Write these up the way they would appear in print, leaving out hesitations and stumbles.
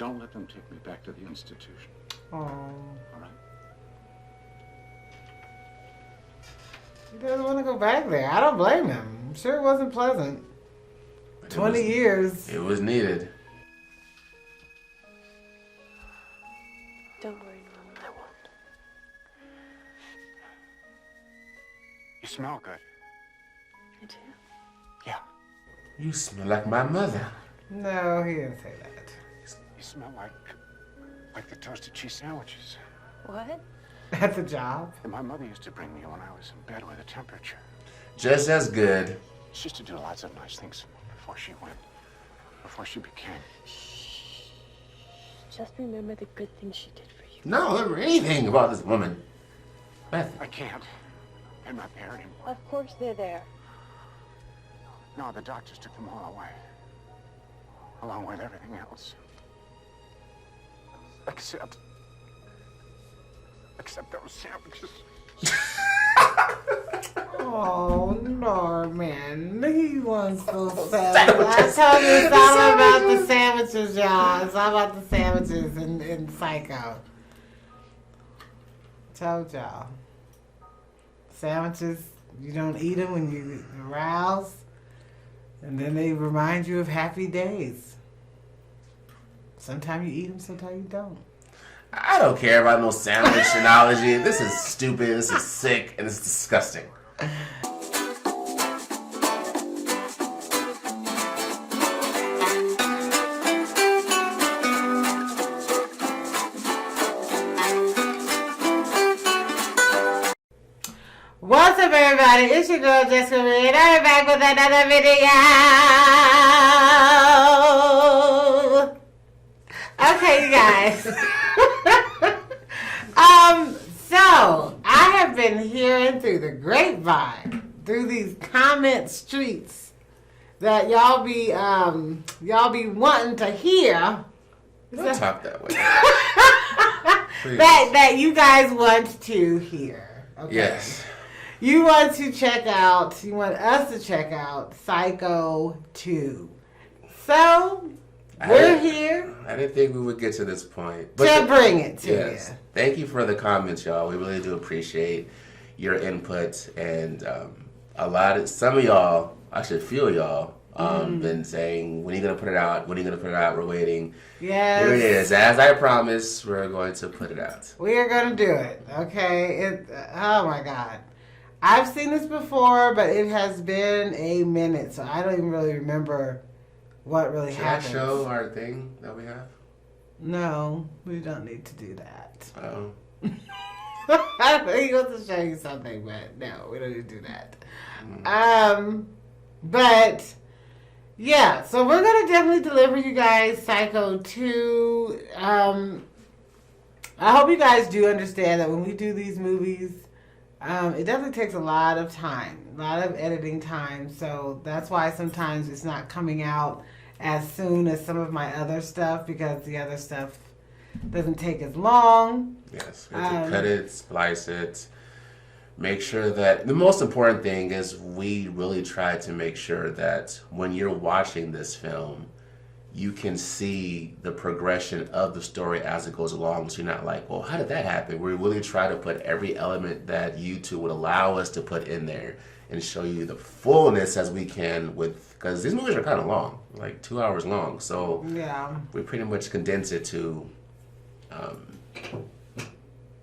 Don't let them take me back to the institution. Oh. All right? He doesn't want to go back there. I don't blame him. I'm sure it wasn't pleasant. 20 years. It was needed. Don't worry, Mom. I won't. You smell good. I do. Yeah. You smell like my mother. No, he didn't say that. You smell like the toasted cheese sandwiches What? At the job. that my mother used to bring me when I was in bed with a temperature. Just as good. She used to do lots of nice things before she went, before she became. Just remember the good things she did for you. No, remember anything about this woman. I can't. They're not there anymore. Of course they're there. No, the doctors took them all away. Along with everything else. Except those sandwiches. Oh, Norman. He wants those sandwiches. I told you it's all about the sandwiches, y'all. It's all about the sandwiches in Psycho. Told y'all. Sandwiches, you don't eat them when you arouse. And then they remind you of happy days. Sometimes you eat them, sometimes you don't. I don't care about no sandwich analogy. This is stupid, this is sick, and it's disgusting. What's up, everybody? It's your girl, Jessica Reed, and I'm back with another video. Okay, you guys. So I have been hearing through the grapevine, through these comment streets, that y'all be wanting to hear. Don't talk that way. that you guys want to hear. Okay. Yes. You want us to check out Psycho 2. So, we're here I didn't think we would get to this point. to bring it to Yes. you. Thank you for the comments, y'all. We really do appreciate your input. And some of y'all, I should feel y'all, been saying, when are you going to put it out? When are you going to put it out? We're waiting. Yes. Here it is. As I promised, we're going to put it out. We are going to do it, okay? Oh, my God. I've seen this before, but it has been a minute, so I don't even really remember what really happened. Should I show our thing that we have? No, we don't need to do that. Oh. I know he wants to show you something, but no, we don't need to do that. But yeah, so we're gonna definitely deliver you guys Psycho 2. I hope you guys do understand that when we do these movies, it definitely takes a lot of time, a lot of editing time. So that's why sometimes it's not coming out as soon as some of my other stuff, because the other stuff doesn't take as long. Yes, we have to cut it, splice it, make sure that... The most important thing is we really try to make sure that when you're watching this film, you can see the progression of the story as it goes along. So you're not like, well, how did that happen? We really try to put every element that YouTube would allow us to put in there and show you the fullness as we can because these movies are kind of long, like 2 hours long. So yeah, we pretty much condense it to,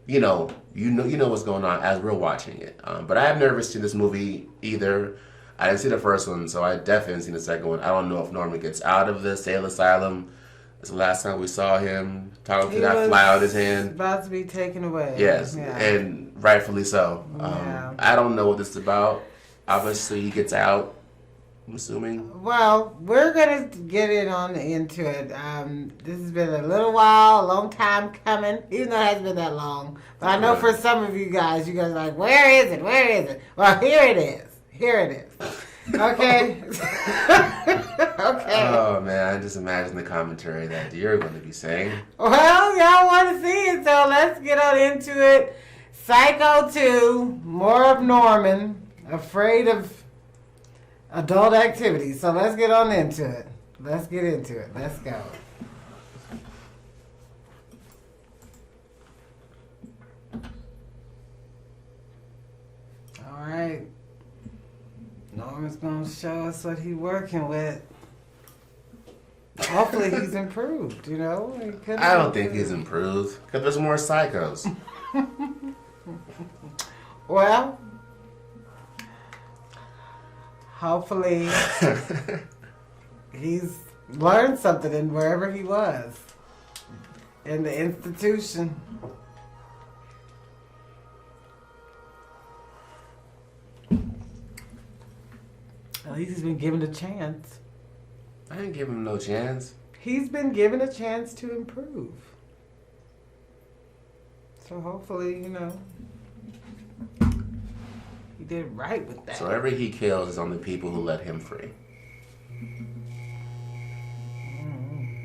you know what's going on as we're watching it. But I have never seen this movie either. I didn't see the first one, so I definitely haven't seen the second one. I don't know if Norman gets out of the sale asylum. It's the last time we saw him talking to that fly out of his hand. About to be taken away. Yes, yeah. And rightfully so. Yeah. I don't know what this is about. Obviously, he gets out, I'm assuming. Well, we're going to get into it. This has been a little while, a long time coming, even though it hasn't been that long. But I know for some of you guys are like, where is it? Where is it? Well, here it is. Here it is. Okay? Okay. Oh, man, I just imagine the commentary that you're going to be saying. Well, y'all want to see it, so let's get on into it. Psycho 2, more of Norman, afraid of adult activities. So let's get on into it. Let's get into it. Let's go. Norman's gonna show us what he's working with. Hopefully he's improved, you know? I don't think he's improved because there's more psychos. Well, hopefully he's learned something in wherever he was. In the institution. At least he's been given a chance. I didn't give him no chance. He's been given a chance to improve. So hopefully, you know, he did right with that. So every he kills is on the people who let him free.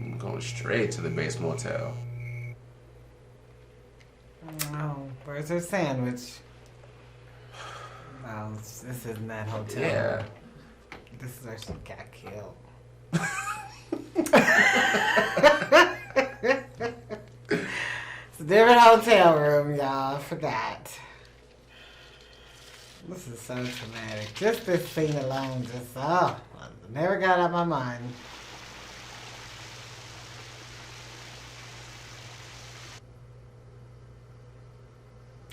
I'm going straight to the base motel. Oh, where's her sandwich? No, this isn't that hotel. Yeah. This is where she got killed. It's a different hotel room, y'all. I forgot. This is so traumatic. Just this scene alone, never got out of my mind.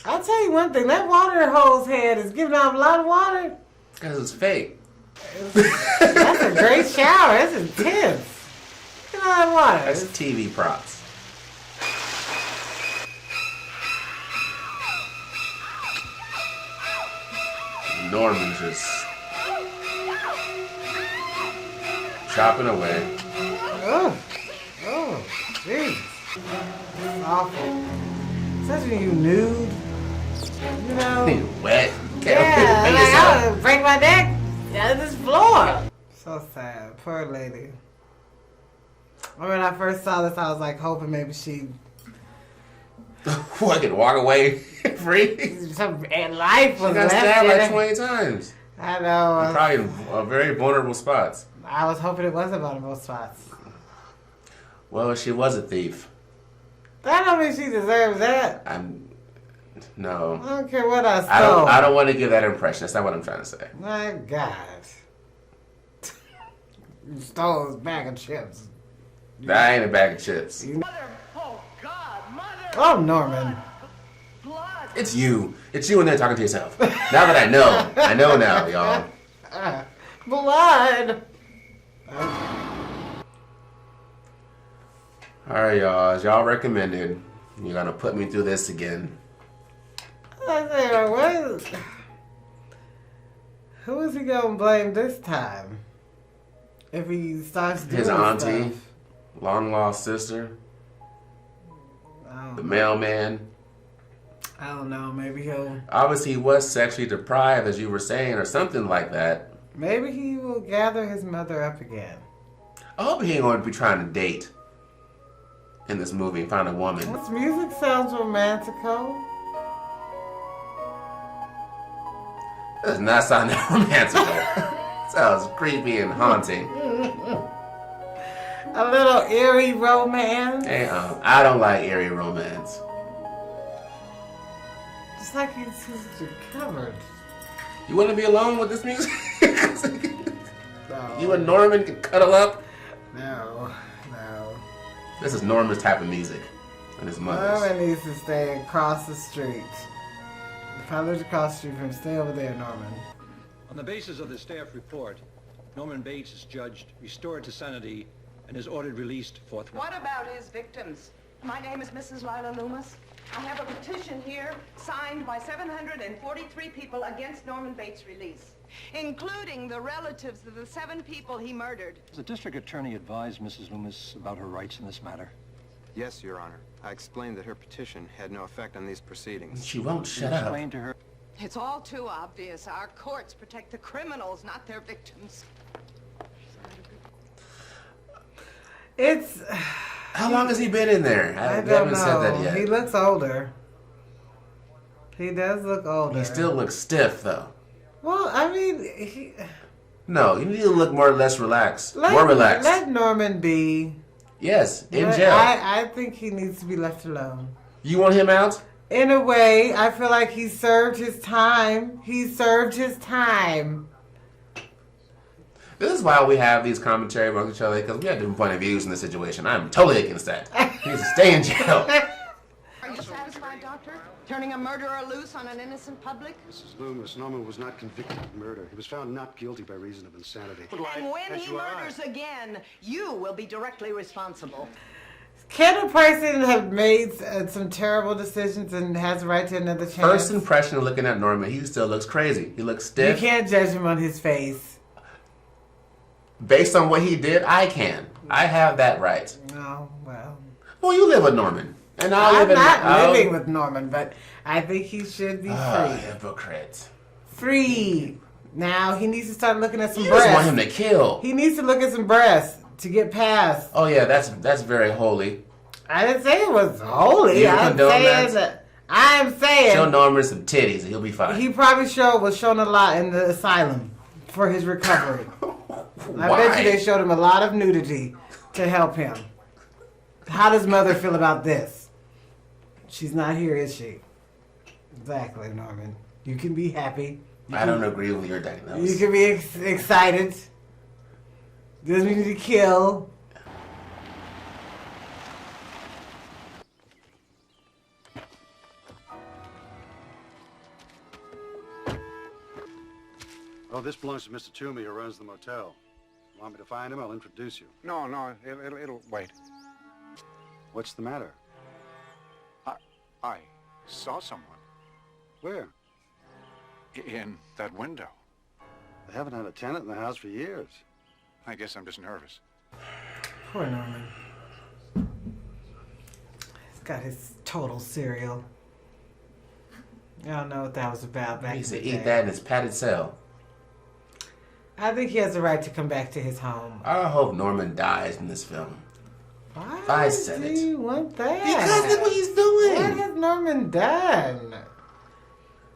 I'll tell you one thing, that water hose head is giving off a lot of water. Because it's fake. That's a great shower. That's intense. Look at all that water. That's TV props. Norman just chopping away. Oh, jeez. That's awful. Especially when you nude. You know? He's wet. Yeah, like I would break my neck out of this floor. So sad. Poor lady. When I first saw this, I was like hoping maybe she Fucking walk away free. some life was She got left stabbed in like it. 20 times. I know. Probably in very vulnerable spots. I was hoping it wasn't one of those spots. Well, she was a thief. That don't mean she deserves that. No. I don't care what I stole. I don't want to give that impression. That's not what I'm trying to say. My God. You stole his bag of chips. That ain't a bag of chips. Mother, oh God, Mother! Oh, Norman. Blood! It's you. It's you in there talking to yourself. Now that I know now, y'all. Blood. Alright, y'all. As y'all recommended, you're going to put me through this again. I said, what? Who is he going to blame this time? If he starts doing His auntie, stuff? long lost sister, I the don't, mailman. I don't know. Maybe he'll. Obviously, he was sexually deprived, as you were saying, or something like that. Maybe he will gather his mother up again. I hope he ain't going to be trying to date in this movie and find a woman. This music sounds romantical. It does not sound that romantical. Sounds creepy and haunting. A little eerie romance. I don't like eerie romance. Just like he's recovered. You want to be alone with this music? No. You and Norman can cuddle up? No. This is Norman's type of music. And his mother's. Norman needs to stay across the street. If I lived across the street from him, stay over there, Norman. On the basis of the staff report, Norman Bates is judged, restored to sanity, and is ordered released forthwith. What about his victims? My name is Mrs. Lila Loomis. I have a petition here signed by 743 people against Norman Bates' release, including the relatives of the 7 people he murdered. Has the district attorney advised Mrs. Loomis about her rights in this matter? Yes, Your Honor. I explained that her petition had no effect on these proceedings. She won't She shut up. explained to her. It's all too obvious. Our courts protect the criminals, not their victims. It's. How long has he been in there? I They don't haven't said that know. yet. He looks older. He does look older. He still looks stiff, though. Well, I mean, No, you need to look more or less relaxed. More relaxed. Let Norman be. Yes, in But jail. I think he needs to be left alone. You want him out? In a way, I feel like he served his time. He served his time. This is why we have these commentary amongst each other, because we have different point of views in this situation. I'm totally against that. He needs to stay in jail. Are you satisfied, Doctor? Turning a murderer loose on an innocent public? Mrs. Loomis, Norman was not convicted of murder. He was found not guilty by reason of insanity. And when he murders again, you will be directly responsible. Can a person have made some terrible decisions and has a right to another chance? First impression of looking at Norman, he still looks crazy. He looks stiff. You can't judge him on his face. Based on what he did, I can. I have that right. Oh, well. Well, you live with Norman. And I'm not living with Norman, but I think he should be free. Hypocrite. Free. Now, he needs to start looking at some You breasts. just want him to kill. He needs to look at some breasts to get past. Oh, yeah, that's very holy. I didn't say it was holy. You I'm condone saying that? I'm saying Show Norman some titties and he'll be fine. he probably was shown a lot in the asylum for his recovery. I bet you they showed him a lot of nudity to help him. How does Mother feel about this? She's not here, is she? Exactly, Norman. You can be happy. I don't agree with your diagnosis. You can be excited. Doesn't mean to kill. Oh, this belongs to Mr. Toomey, who runs the motel. Want me to find him? I'll introduce you. No, it'll wait. What's the matter? I saw someone Where? in that window. They haven't had a tenant in the house for years. I guess I'm just nervous. Poor Norman. He's got his total cereal. I don't know what that was about back He in used the to day. eat that in his padded cell. I think he has the right to come back to his home. I hope Norman dies in this film. Why I said do it. you want that? Because look what he's doing. What has Norman done?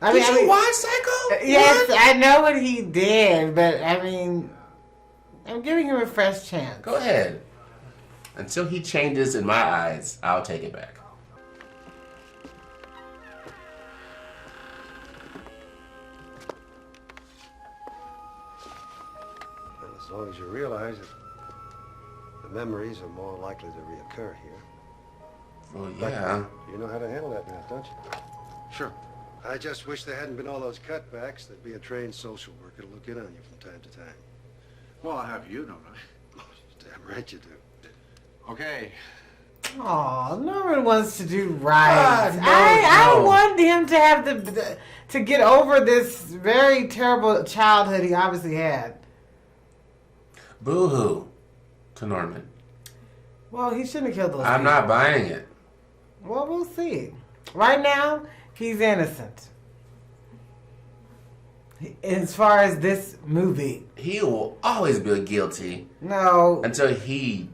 Did you watch Psycho? Yes, What? I know what he did, but I mean, I'm giving him a fresh chance. Go ahead. Until he changes in my eyes, I'll take it back. Well, as long as you realize that the memories are more likely to reoccur here. Well, yeah. You know how to handle that now, don't you? Sure. I just wish there hadn't been all those cutbacks. There'd be a trained social worker to look in on you from time to time. Well, I have you, don't I? Oh, damn right you do. Okay. Oh, Norman wants to do right. God, no, I no. want him to have to get over this very terrible childhood he obviously had. Boo-hoo to Norman. Well, he shouldn't have killed those I'm people. not buying it. Well, we'll see. Right now, he's innocent. As far as this movie. He will always be guilty No. until he...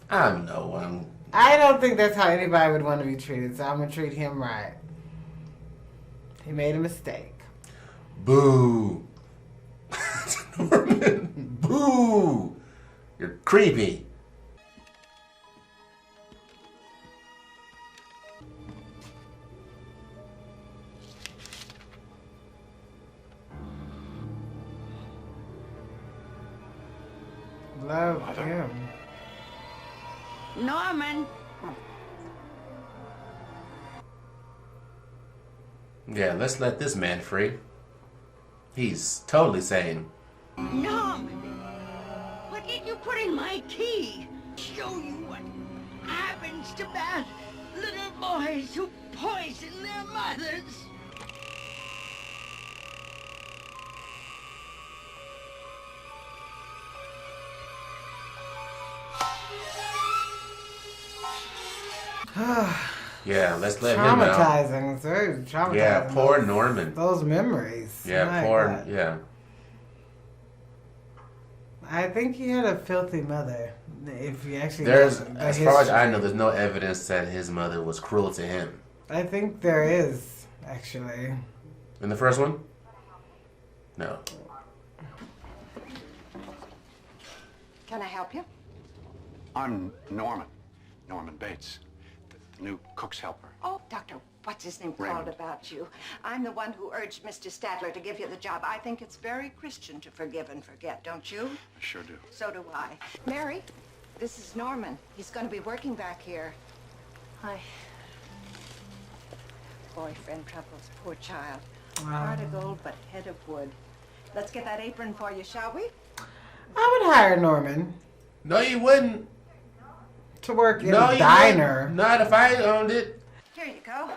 I don't know. I don't think that's how anybody would want to be treated, so I'm going to treat him right. He made a mistake. Boo. Norman. Boo. You're creepy. Love him. Norman! Yeah, let's let this man free. He's totally sane. Norman! What did you put in my tea? Show you what happens to bad little boys who poison their mothers. Yeah, let's let him out. Traumatizing. It's very traumatizing. Yeah, poor Norman. Those memories. Yeah, My poor, God. yeah. I think he had a filthy mother. If you actually There's, know the as far as I history. know, there's no evidence that his mother was cruel to him. I think there is, actually. In the first one? No. Can I help you? I'm Norman. Norman Bates. New cook's helper. Oh, Dr. What's-his-name called Raymond. about you. I'm the one who urged Mr. Stadler to give you the job. I think it's very Christian to forgive and forget, don't you? I sure do. So do I. Mary, this is Norman. He's going to be working back here. Hi. Boyfriend troubles, poor child. Heart of gold, but head of wood. Let's get that apron for you, shall we? I would hire Norman No, you wouldn't. to work in No, a you diner. wouldn't. Not if I owned it. Here you go.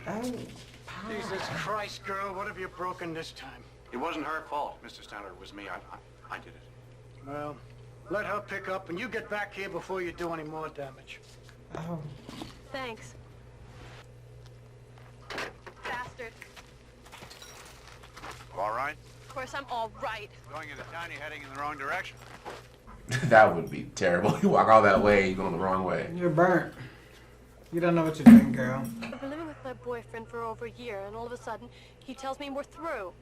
Oh, Jesus Christ, girl, what have you broken this time? It wasn't her fault, Mr. Stadler. It was me. I did it. Well, let her pick up and you get back here before you do any more damage. oh. Thanks. Bastard. All right? Of course I'm all right. Going into town, you're heading in the wrong direction. That would be terrible. You walk all that way, you're going the wrong way. You're burnt. You don't know what you're doing, girl. I've been living with my boyfriend for over a year, and all of a sudden, he tells me we're through.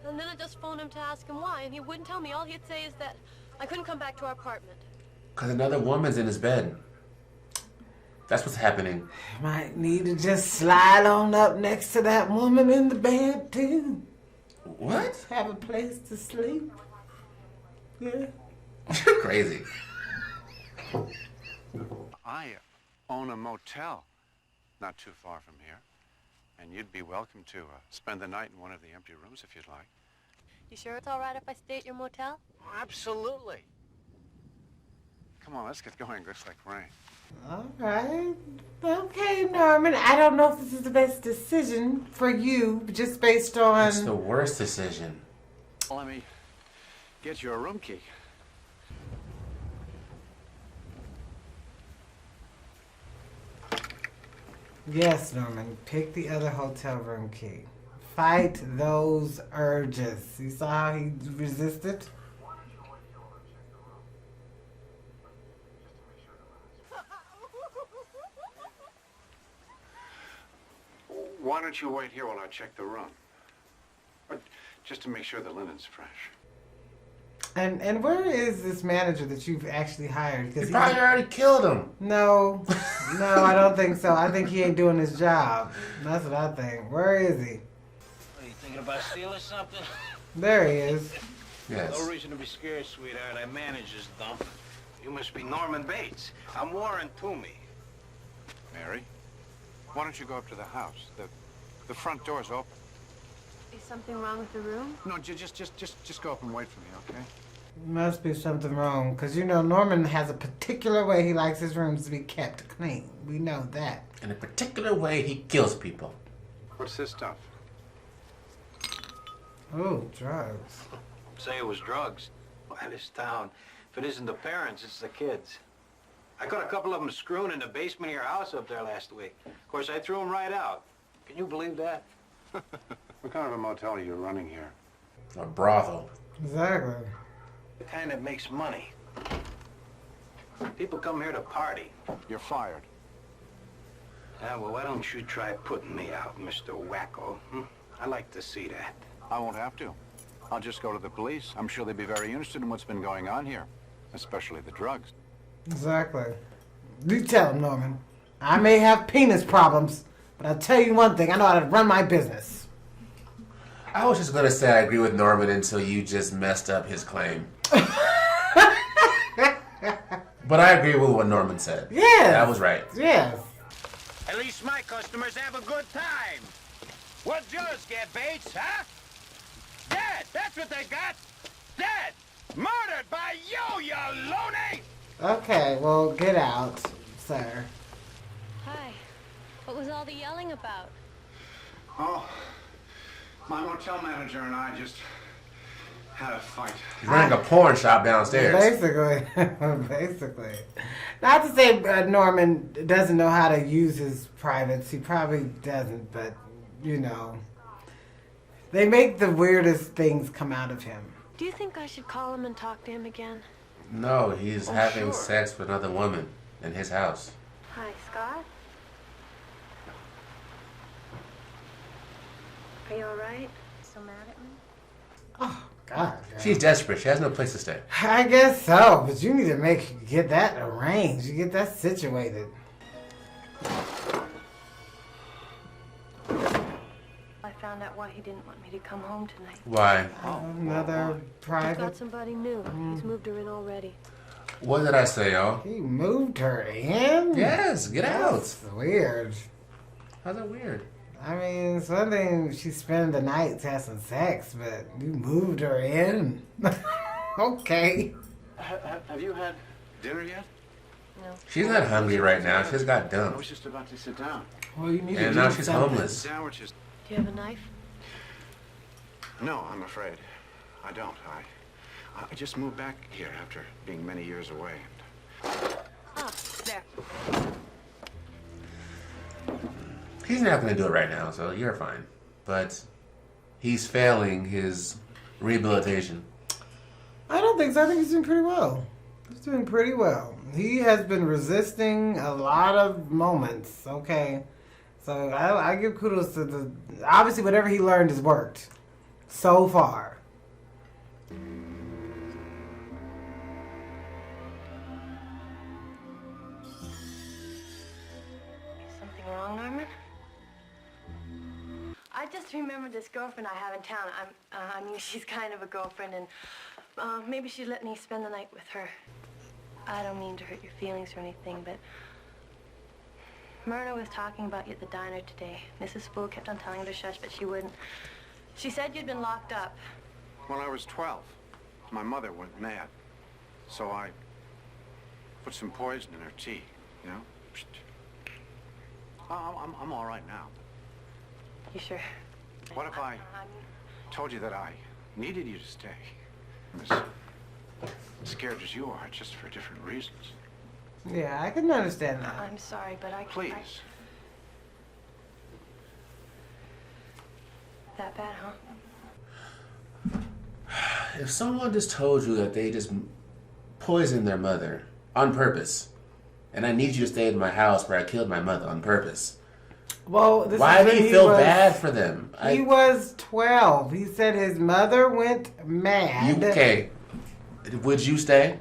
And then I just phoned him to ask him why, and he wouldn't tell me. All he'd say is that I couldn't come back to our apartment. Because another woman's in his bed. That's what's happening. Might need to just slide on up next to that woman in the bed, too. What? Have a place to sleep. Yeah. You're crazy. I own a motel not too far from here. And you'd be welcome to spend the night in one of the empty rooms if you'd like. You sure it's all right if I stay at your motel? Absolutely. Come on, let's get going. Looks like rain. All right. Okay, Norman. I don't know if this is the best decision for you, just based on... It's the worst decision. Let me get you a room key. Yes, Norman. Pick the other hotel room key. Fight those urges. You saw how he resisted? Why don't you wait here while I check the room? Just to make sure the linen's fresh. And where is this manager that you've actually hired? You Because probably already killed him. No, I don't think so. I think he ain't doing his job. That's what I think. Where is he? Are you thinking about stealing something? There he is. Yes. No reason to be scared, sweetheart. I manage this dump. You must be Norman Bates. I'm Warren Toomey. Mary, why don't you go up to the house? The front door's open. Is something wrong with the room? No, just go up and wait for me, okay? Must be something wrong. Because, you know, Norman has a particular way he likes his rooms to be kept clean. We know that. In a particular way, he kills people. What's this stuff? Oh, drugs. Say it was drugs. Why, this town, if it isn't the parents, it's the kids. I caught a couple of them screwing in the basement of your house up there last week. Of course, I threw them right out. Can you believe that? What kind of a motel are you running here? A brothel. Exactly. The kind that makes money. People come here to party. You're fired. Well, why don't you try putting me out, Mr. Wacko? I like to see that. I won't have to. I'll just go to the police. I'm sure they'd be very interested in what's been going on here, especially the drugs. Exactly. You tell him, Norman. I may have penis problems, but I'll tell you one thing. I know how to run my business. I was just going to say I agree with Norman until you just messed up his claim. But I agree with what Norman said. Yes. That was right. Yes. At least my customers have a good time. What'd yours get, Bates, huh? Dead! That's what they got! Dead! Murdered by you, you loony! Okay, well, get out, sir. Hi. What was all the yelling about? Oh, my motel manager and I just had a fight. He's running a porn shop downstairs. Basically. Not to say Norman doesn't know how to use his privates. He probably doesn't, but, you know. They make the weirdest things come out of him. Do you think I should call him and talk to him again? No, he's having sure. sex with another woman in his house. Hi, Scott. Are you all right? So mad at me? Oh, God. She's desperate. She has no place to stay. I guess so, but you need to get that arranged. You get that situated. I found out why he didn't want me to come home tonight. Why? Another He's private. got somebody new. He's moved her in already. What did I say, y'all? He moved her in? Yes, get out. That's weird. How's that weird? I mean, it's one thing she's spending the night having sex, but you moved her in? Okay. Have you had dinner yet? No. She's not hungry right now. She just got I dumped. was just about to sit down. Well, you need to And do now she's something. homeless. Sandwiches. Do you have a knife? No, I'm afraid. I don't. I just moved back here after being many years away. Ah, there. He's not going to do it right now, so you're fine. But he's failing his rehabilitation. I don't think so. I think he's doing pretty well. He's doing pretty well. He has been resisting a lot of moments, okay? So I give kudos to the... Obviously, whatever he learned has worked. So far. Something wrong, Norman? I just remembered this girlfriend I have in town. I mean, she's kind of a girlfriend, and maybe she'd let me spend the night with her. I don't mean to hurt your feelings or anything, but Myrna was talking about you at the diner today. Mrs. Spool kept on telling her to shush, but she wouldn't. She said you'd been locked up. When I was 12, my mother went mad. So I put some poison in her tea, you know? I'm all right now. You sure? What if I told you that I needed you to stay? I'm as scared as you are, just for different reasons. Yeah, I can understand that. I'm sorry, but I... Please. That bad, huh? If someone just told you that they just poisoned their mother on purpose, and I need you to stay in my house where I killed my mother on purpose, well, this why is do you when feel was- bad for them? He was 12. He said his mother went mad. Okay. Would you stay?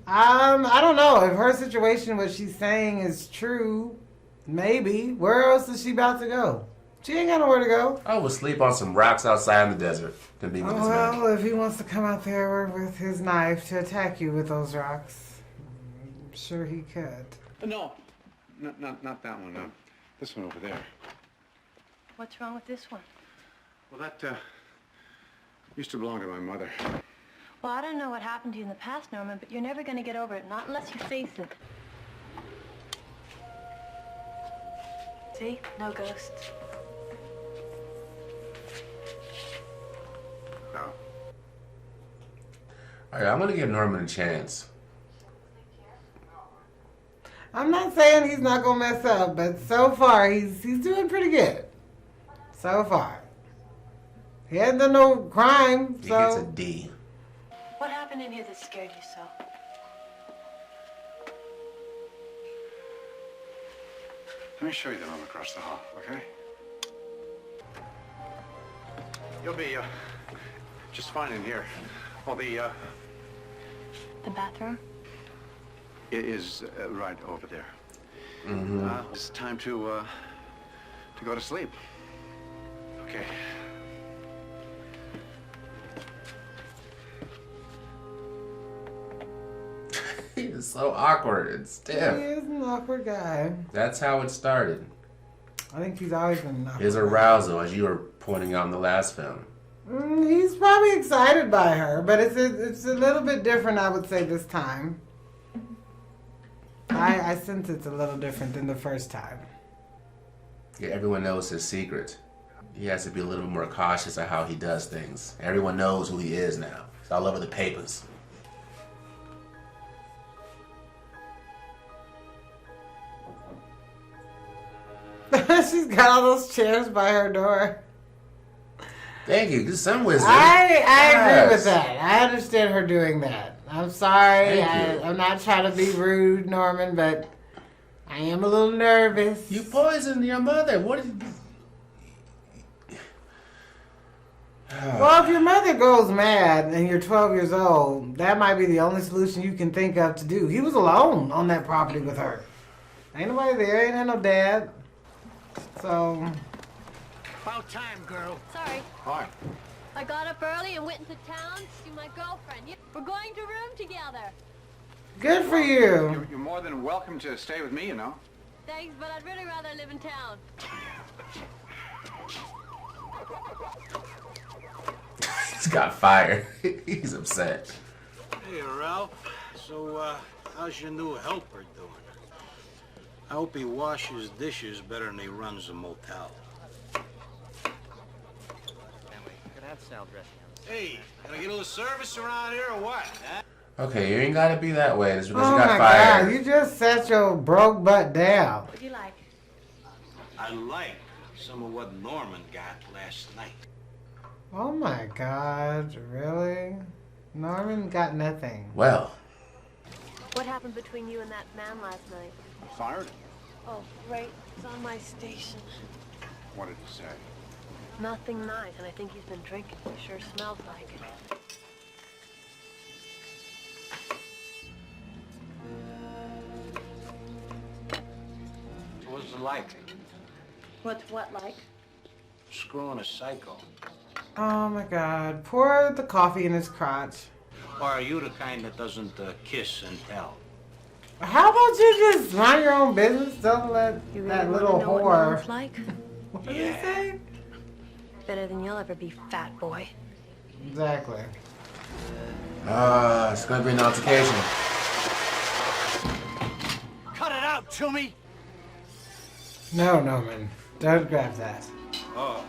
I don't know. If her situation, what she's saying is true, maybe. Where else is she about to go? She ain't got nowhere to go. I would sleep on some rocks outside in the desert to be with this man. Well, if he wants to come out there with his knife to attack you with those rocks, I'm sure he could. No, not that one. This one over there. What's wrong with this one? Well, that used to belong to my mother. Well, I don't know what happened to you in the past, Norman, but you're never going to get over it, not unless you face it. See? No ghosts. No. All right, I'm going to give Norman a chance. I'm not saying he's not gonna mess up, but so far he's doing pretty good. So far, he hasn't done no crime. He So gets a D. What happened in here that scared you so? Let me show you the room across the hall, okay? You'll be just fine in here. Well, The bathroom? it is right over there. Mm-hmm. It's time to go to sleep. Okay. He is so awkward and he stiff. is an awkward guy. That's how it started. I think he's always been an awkward His guy. arousal, as you were pointing out in the last film. He's probably excited by her, but it's a little bit different, I would say, this time. I sense it's a little different than the first time. Yeah, everyone knows his secret. He has to be a little more cautious of how he does things. Everyone knows who he is now. It's all over the papers. She's got all those chairs by her door. Thank you. Just some wisdom. I agree Yes. with that. I understand her doing that. I'm sorry. Thank you. I'm not trying to be rude, Norman, but I am a little nervous. You poisoned your mother. What did you... Well, if your mother goes mad and you're 12 years old, that might be the only solution you can think of to do. He was alone on that property with her. Ain't nobody there. Ain't had no dad. So. About time, girl. Sorry. Hi. I got up early and went into town to see my girlfriend. We're going to room together. Good for you. You're more than welcome to stay with me, you know. Thanks, but I'd really rather live in town. He's got fired. He's upset. Hey, Ralph. So, how's your new helper doing? I hope he washes dishes better than he runs a motel. Hey, can I get a little service around here or what? Huh? Okay, you ain't gotta be that way. It's because Oh you got my fired. God, you just sat your broke butt down. What do you like? I like some of what Norman got last night. Oh my God, really? Norman got nothing. Well, What happened between you and that man last night? Fired? Oh, right. It's on my station. What did he say? Nothing nice, and I think he's been drinking. It sure smells like it. What's it like? What's what like? Screwing a psycho. Oh my God, pour the coffee in his crotch. Or are you the kind that doesn't kiss and tell? How about you just mind your own business? Don't let You really that wanna little know what whore. Norman's like? What did he say? Better than you'll ever be, fat boy. Exactly. it's gonna be an altercation. Cut it out, Toomey! No, Norman, don't grab that. Oh,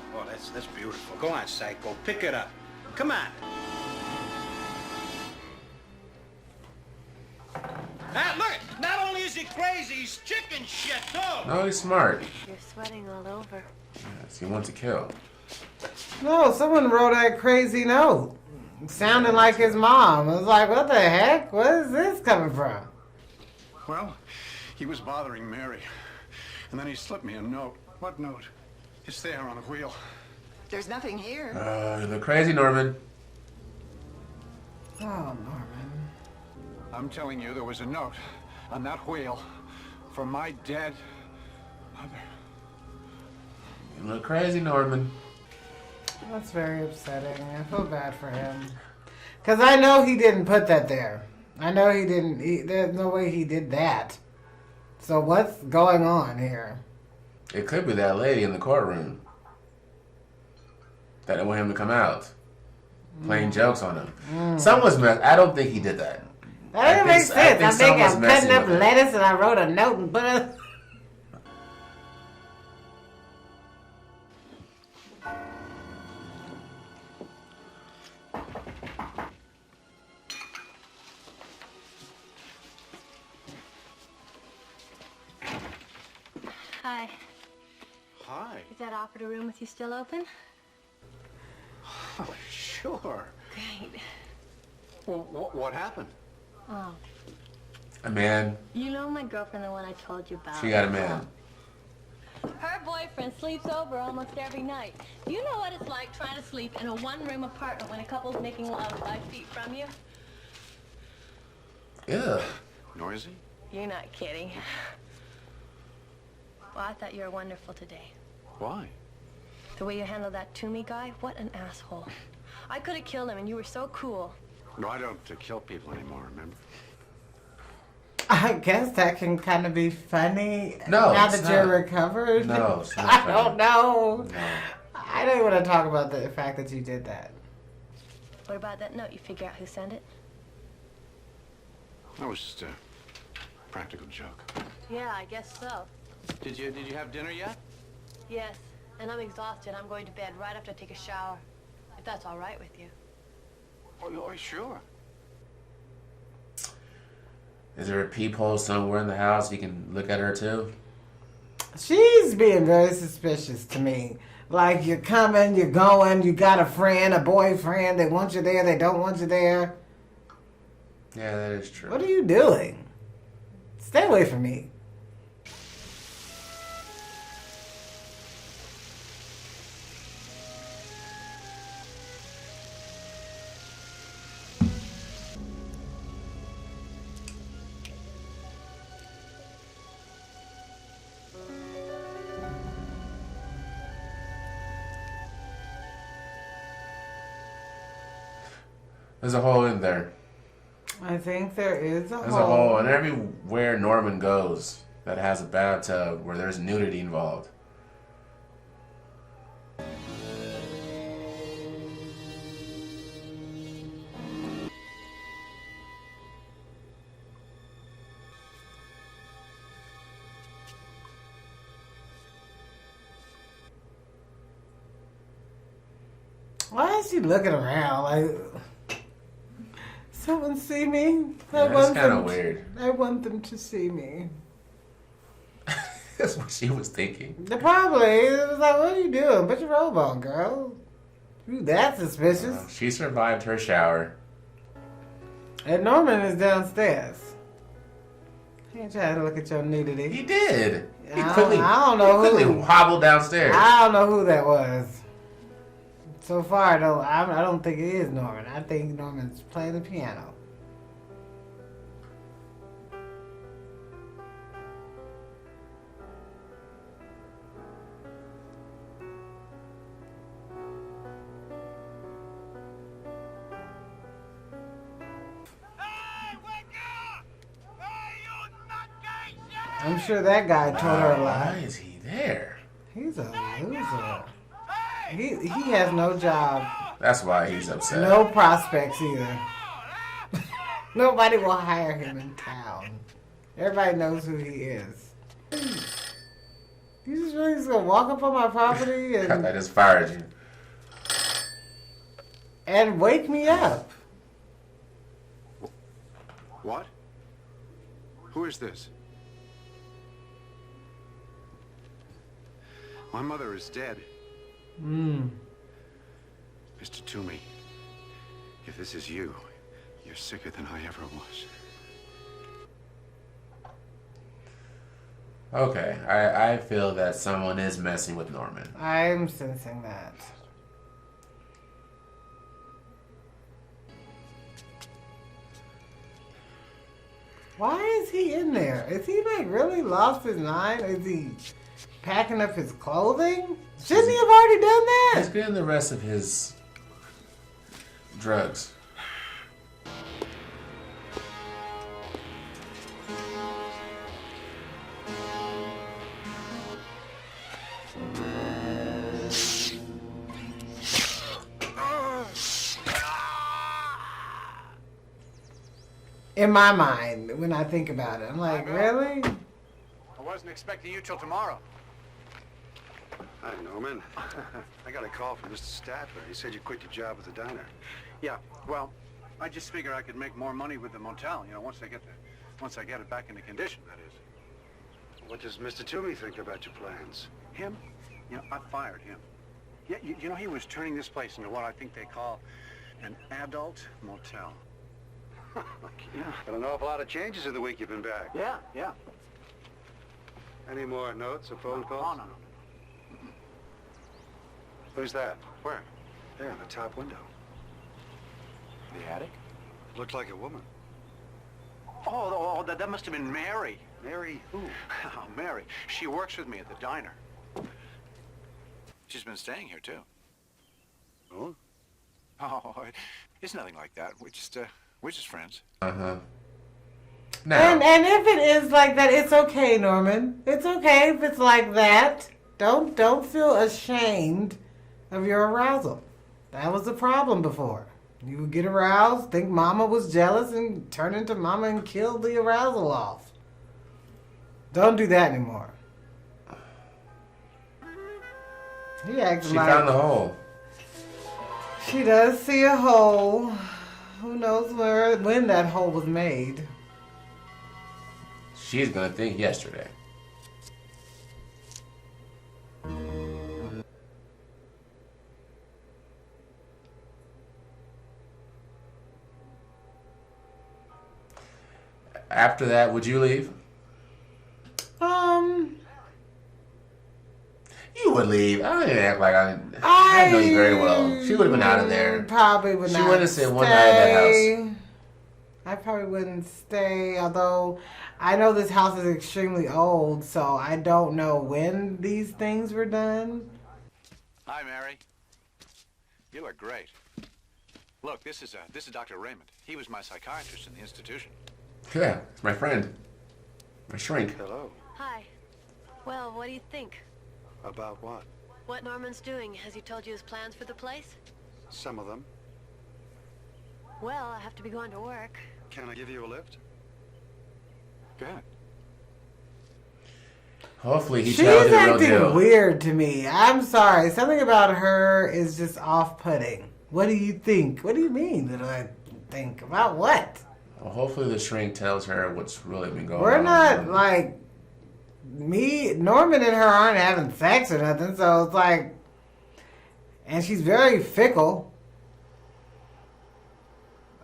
that's beautiful. Go on, psycho. Pick it up. Come on. Ah, look! Not only is he crazy, he's chicken shit, too! No, he's smart. You're sweating all over. Yes, he wants to kill. No, someone wrote that crazy note. Sounding like his mom. I was like, what the heck? Where is this coming from? Well, he was bothering Mary. And then he slipped me a note. What note? It's there on the wheel. There's nothing here. You look crazy, Norman. Oh, Norman. I'm telling you, there was a note on that wheel for my dead mother. You look crazy, Norman. That's very upsetting. I feel bad for him. Because I know he didn't put that there. I know he didn't. There's no way he did that. So what's going on here? It could be that lady in the courtroom that didn't want him to come out, playing jokes on him. Someone's mess. I don't think he did that. That doesn't make sense. I think I'm someone's cutting messing up with him. lettuce and I wrote a note and put a... Hi. Hi. Is that operative room with you still open? Oh, sure. Great. Well, what happened? Oh. A man. You know my girlfriend, the one I told you about? She got a man. Her boyfriend sleeps over almost every night. Do you know what it's like trying to sleep in a one-room apartment when a couple's making love 5 feet from you? Yeah. Noisy? You're not kidding. Well, I thought you were wonderful today. Why? The way you handled that Toomey guy, what an asshole. I could have killed him, and you were so cool. No, I don't kill people anymore, remember? I guess that can kind of be funny. No, now it's that you're not. recovered. No, it's not I funny. don't know. No. I don't want to talk about the fact that you did that. What about that note? You figure out who sent it? That was just a practical joke. Yeah, I guess so. Did you have dinner yet? Yes, and I'm exhausted. I'm going to bed right after I take a shower. If that's all right with you. Oh, sure. Is there a peephole somewhere in the house you can look at her too? She's being very suspicious to me. Like, you're coming, you're going, you got a friend, a boyfriend, they want you there, they don't want you there. Yeah, that is true. What are you doing? Stay away from me. There's a hole in there. I think there is a There's hole. a hole, and everywhere Norman goes that has a bathtub where there's nudity involved. Why is she looking around like someone see me? Yeah, that's kind of weird. I want them to see me. That's what she was thinking. Probably. It was like, what are you doing? Put your robe on, girl. You that suspicious. She survived her shower. And Norman is downstairs. He ain't trying to look at your nudity. He did. He I quickly hobbled downstairs. I don't know who that was. So far, though, I don't think it is Norman. I think Norman's playing the piano. I'm sure that guy told her a lot. Why is he there? He's a loser. He has no job. That's why he's upset. No prospects either. Nobody will hire him in town. Everybody knows who he is. You just really just gonna walk up on my property and I just fired you. and wake me up. What? Who is this? My mother is dead. Hmm. Mr. Toomey, if this is you, you're sicker than I ever was. Okay, I feel that someone is messing with Norman. I'm sensing that. Why is he in there? Is he like really lost his mind? Is he packing up his clothing? Shouldn't he have already done that? He's getting the rest of his drugs. In my mind, when I think about it, I'm like, really? I wasn't expecting you till tomorrow. Hi, Norman. I got a call from Mr. Statler. He said you quit your job at the diner. Yeah, well, I just figured I could make more money with the motel, you know, once I get it back into condition, that is. What does Mr. Toomey think about your plans? Him? You know, I fired him. Yeah, you know, he was turning this place into what I think they call an adult motel. Yeah. Been an awful lot of changes in the week you've been back. Yeah, yeah. Any more notes or phone calls? Oh, no. Who's that? Where? There, in the top window. The attic? Looked like a woman. Oh, that must have been Mary. Mary who? Oh, Mary. She works with me at the diner. She's been staying here, too. Oh? Oh, it's nothing like that. We're just friends. Uh-huh. Now, And if it is like that, it's okay, Norman. It's okay if it's like that. Don't feel ashamed of your arousal. That was the problem before. You would get aroused, think mama was jealous, and turn into mama and kill the arousal off. Don't do that anymore. He acts she like found the hole. she does see a hole. Who knows when that hole was made? She's gonna think yesterday. After that, would you leave? You would leave. I don't even act like I know you very well. She would have been out of there. Probably would She not. wouldn't have stayed one night at that house. I probably wouldn't stay, although I know this house is extremely old, so I don't know when these things were done. Hi, Mary. You look great. Look, this is Dr. Raymond. He was my psychiatrist in the institution. Yeah, it's my friend. My shrink. Hello. Hi. Well, what do you think? About what? What Norman's doing? Has he told you his plans for the place? Some of them. Well, I have to be going to work. Can I give you a lift? Go ahead. Hopefully he She's tells you the real acting deal. weird to me. I'm sorry. Something about her is just off-putting. What do you think? What do you mean that I think? About what? Well, hopefully the shrink tells her what's really been going on. We're not, like, Norman and her aren't having sex or nothing, so it's like, and she's very fickle.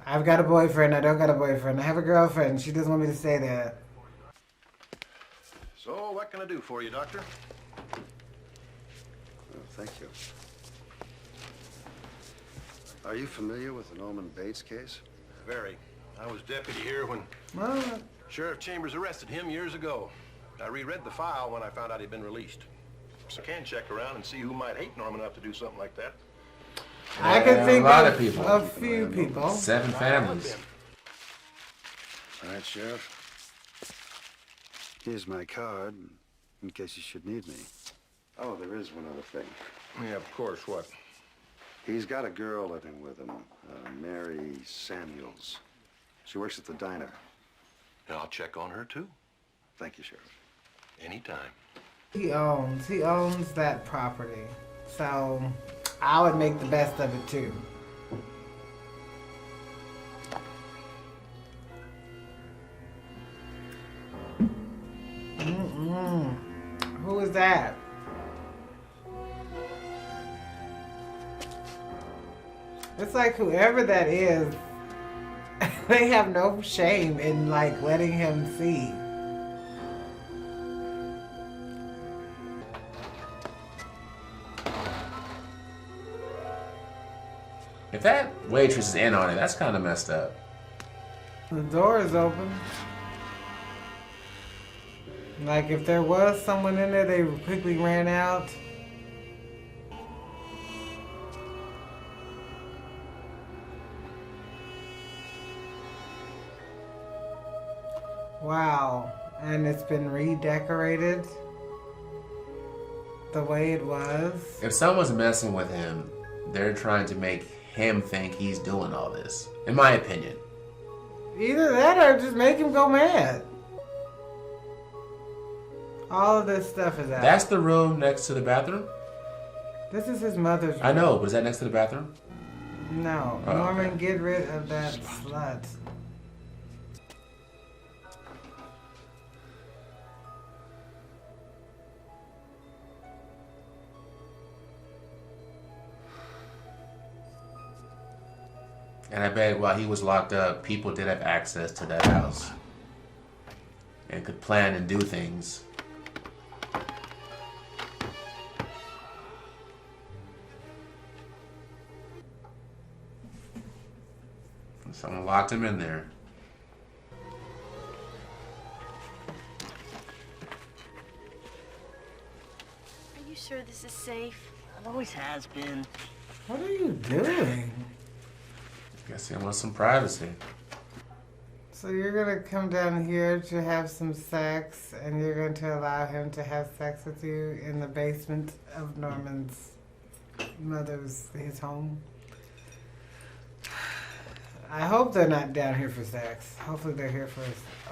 I've got a boyfriend, I don't got a boyfriend. I have a girlfriend, she doesn't want me to say that. So, what can I do for you, Doctor? Oh, thank you. Are you familiar with the Norman Bates case? Very. I was deputy here when Well, Sheriff Chambers arrested him years ago. I reread the file when I found out he'd been released. So I can check around and see who might hate Norman enough to do something like that. I can think a lot of of people. a few people. 7 families. All right, Sheriff. Here's my card, in case you should need me. Oh, there is one other thing. Yeah, of course. What? He's got a girl living with him, Mary Samuels. She works at the diner. And I'll check on her, too. Thank you, Sheriff. Anytime. He owns that property. So I would make the best of it too. Who is that? It's like whoever that is, they have no shame in like letting him see. If that waitress is in on it, that's kind of messed up. The door is open. Like if there was someone in there, they quickly ran out. Wow. And it's been redecorated the way it was. If someone's messing with him, they're trying to make him think he's doing all this. In my opinion. Either that or just make him go mad. All of this stuff is out. That's the room next to the bathroom? This is his mother's room. I know, but is that next to the bathroom? No. Oh, Norman, okay. get rid of that slut. And I bet while he was locked up, people did have access to that house. And could plan and do things. Someone locked him in there. Are you sure this is safe? It always has been. What are you doing? Guess he wants some privacy. So you're gonna come down here to have some sex, and you're going to allow him to have sex with you in the basement of Norman's his home? I hope they're not down here for sex. Hopefully they're here for...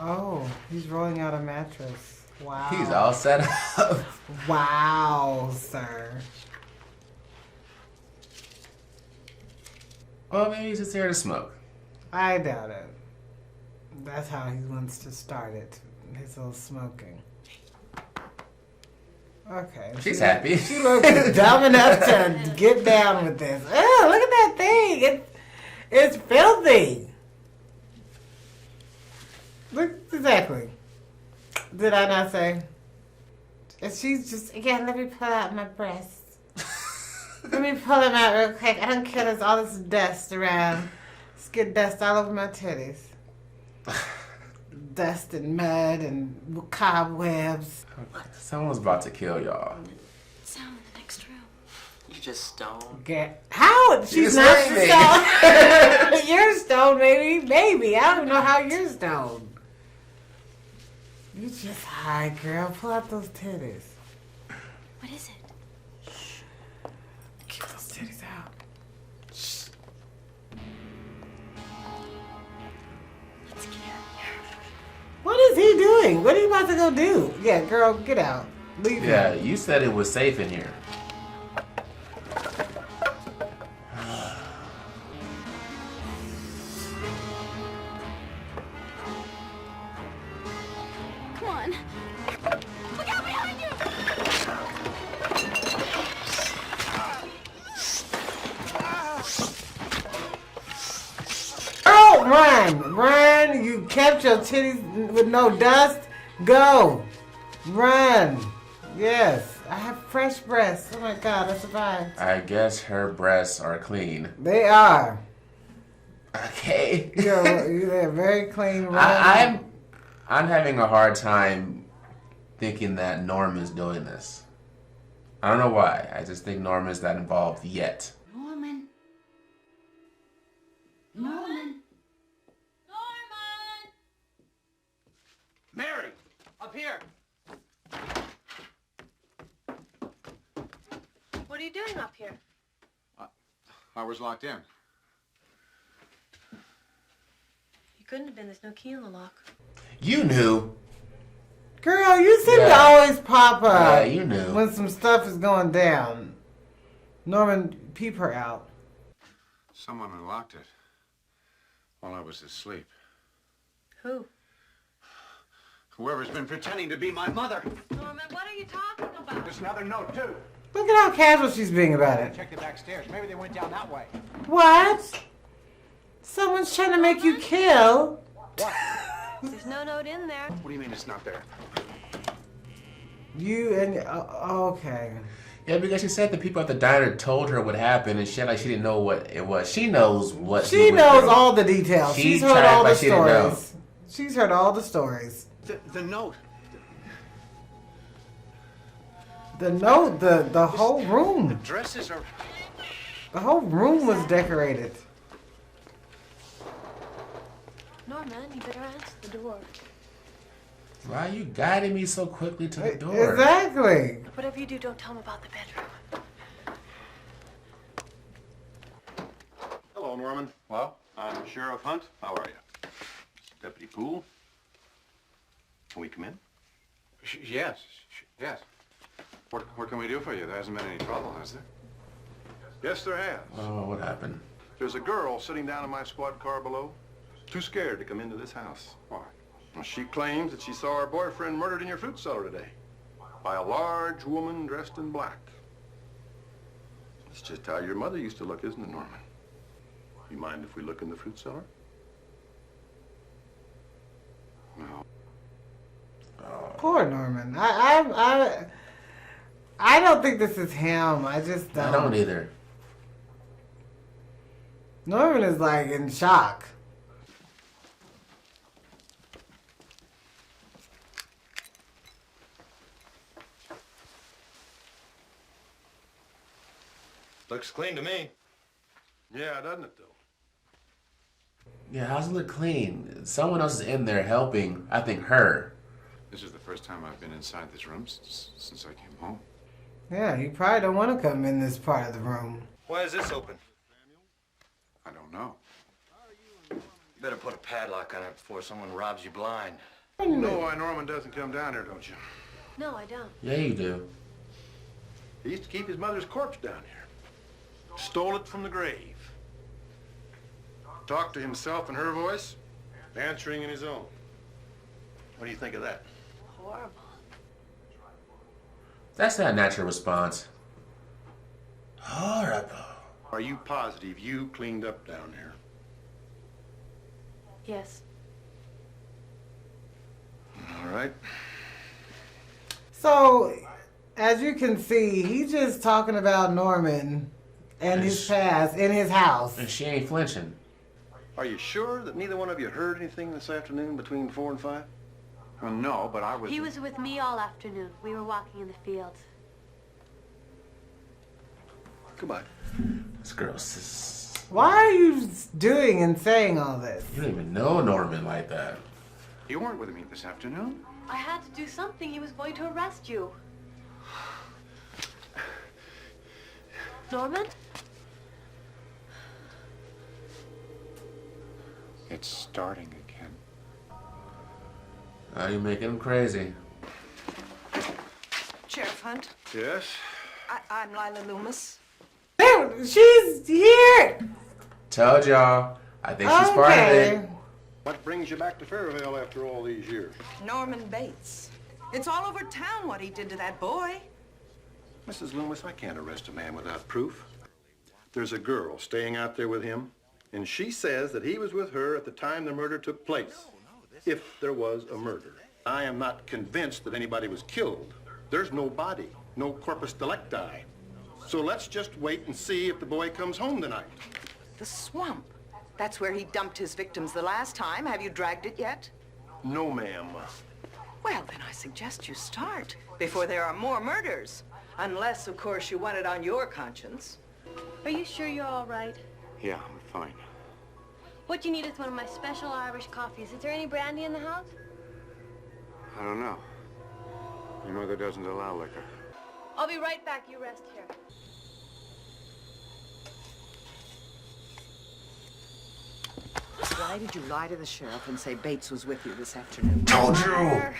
Oh, he's rolling out a mattress. Wow. He's all set up. Wow, sir. Well, maybe he's just here to smoke. I doubt it. That's how he wants to start it. His little smoking. Okay. She's happy. She looks dumb enough to get down with this. Oh, look at that thing. It's filthy. Look, exactly. Did I not say? And she's just, again, let me pull out my breasts. Let me pull them out real quick. I don't care, there's all this dust around. Let's get dust all over my titties. Dust and mud and cobwebs. Someone's about to kill y'all. Sound in the next room. you're just stoned. How? She's not stoned. You're stoned, maybe. Maybe. I don't know how you're stoned. You just high, girl. Pull out those titties. What is it? Keep those titties out. Let's get out. What is he doing? What are you about to go do? Yeah, girl, get out. Leave Yeah, him. you said it was safe in here. Come on. Look out behind you! Oh, run! Run! You kept your titties with no dust. Go! Run! Yes, I have fresh breasts. Oh my God, I survived. I guess her breasts are clean. They are. Okay. They're very clean. Run. I'm having a hard time thinking that Norman's doing this. I don't know why. I just think Norman's not involved yet. Norman. Norman. Mary, up here. What are you doing up here? I was locked in. You couldn't have been. There's no key in the lock. You knew. Girl, you seem to Yeah. always pop up Yeah, you knew. when some stuff is going down. Norman, peep her out. Someone unlocked it while I was asleep. Who? Whoever's been pretending to be my mother. Norman, what are you talking about? There's another note, too. Look at how casual she's being about it. Check the back stairs. Maybe they went down that way. What? Someone's trying to make you kill. What? There's no note in there. What do you mean it's not there? You and okay. Yeah, because she said the people at the diner told her what happened, and she like she didn't know what it was. She knows what. She knows all the details. She's heard all the stories. She's heard all the stories. The note. The note, the whole room. The dresses are... The whole room was decorated. Norman, you better answer the door. Why are you guiding me so quickly to the door? Exactly. Whatever you do, don't tell him about the bedroom. Hello, Norman. Well, I'm Sheriff Hunt. How are you? Deputy Poole. Can we come in? Yes. Yes. What can we do for you? There hasn't been any trouble, has there? Yes, there has. Oh, what happened? There's a girl sitting down in my squad car below. Too scared to come into this house. Why? Well, she claims that she saw her boyfriend murdered in your fruit cellar today by a large woman dressed in black. It's just how your mother used to look, isn't it, Norman? You mind if we look in the fruit cellar? No. Poor Norman. I don't think this is him. I just don't. I don't either. Norman is like in shock. Looks clean to me. Yeah, doesn't it, though? Yeah, how's it look clean? Someone else is in there helping, I think, her. This is the first time I've been inside this room since I came home. Yeah, you probably don't want to come in this part of the room. Why is this open? I don't know. You better put a padlock on it before someone robs you blind. You know why Norman doesn't come down here, don't you? No, I don't. Yeah, you do. He used to keep his mother's corpse down here. Stole it from the grave. Talked to himself in her voice, answering in his own. What do you think of that? Horrible. That's not a natural response. Horrible. Are you positive you cleaned up down there? Yes. All right. So, as you can see, he's just talking about Norman and his past in his house. And she ain't flinching. Are you sure that neither one of you heard anything this afternoon between 4 and 5? Well, no, but I was... He was with me all afternoon. We were walking in the fields. Goodbye. This girl's just... Why are you doing and saying all this? You don't even know Norman like that. You weren't with me this afternoon. I had to do something. He was going to arrest you. Norman? It's starting again. Oh, you're making him crazy. Sheriff Hunt, Yes? I'm Lila Loomis. There, she's here. Told y'all. I think she's part of it. What brings you back to Fairvale after all these years? Norman Bates. It's all over town what he did to that boy. Mrs. Loomis, I can't arrest a man without proof. There's a girl staying out there with him, and she says that he was with her at the time the murder took place. If there was a murder. I am not convinced that anybody was killed. There's no body, no corpus delicti. So let's just wait and see if the boy comes home tonight. The swamp. That's where he dumped his victims the last time. Have you dragged it yet? No, ma'am. Well, then I suggest you start before there are more murders. Unless, of course, you want it on your conscience. Are you sure you're all right? Yeah, I'm fine. What you need is one of my special Irish coffees. Is there any brandy in the house? I don't know. Your mother doesn't allow liquor. I'll be right back. You rest here. Why did you lie to the sheriff and say Bates was with you this afternoon? Told you. Mother,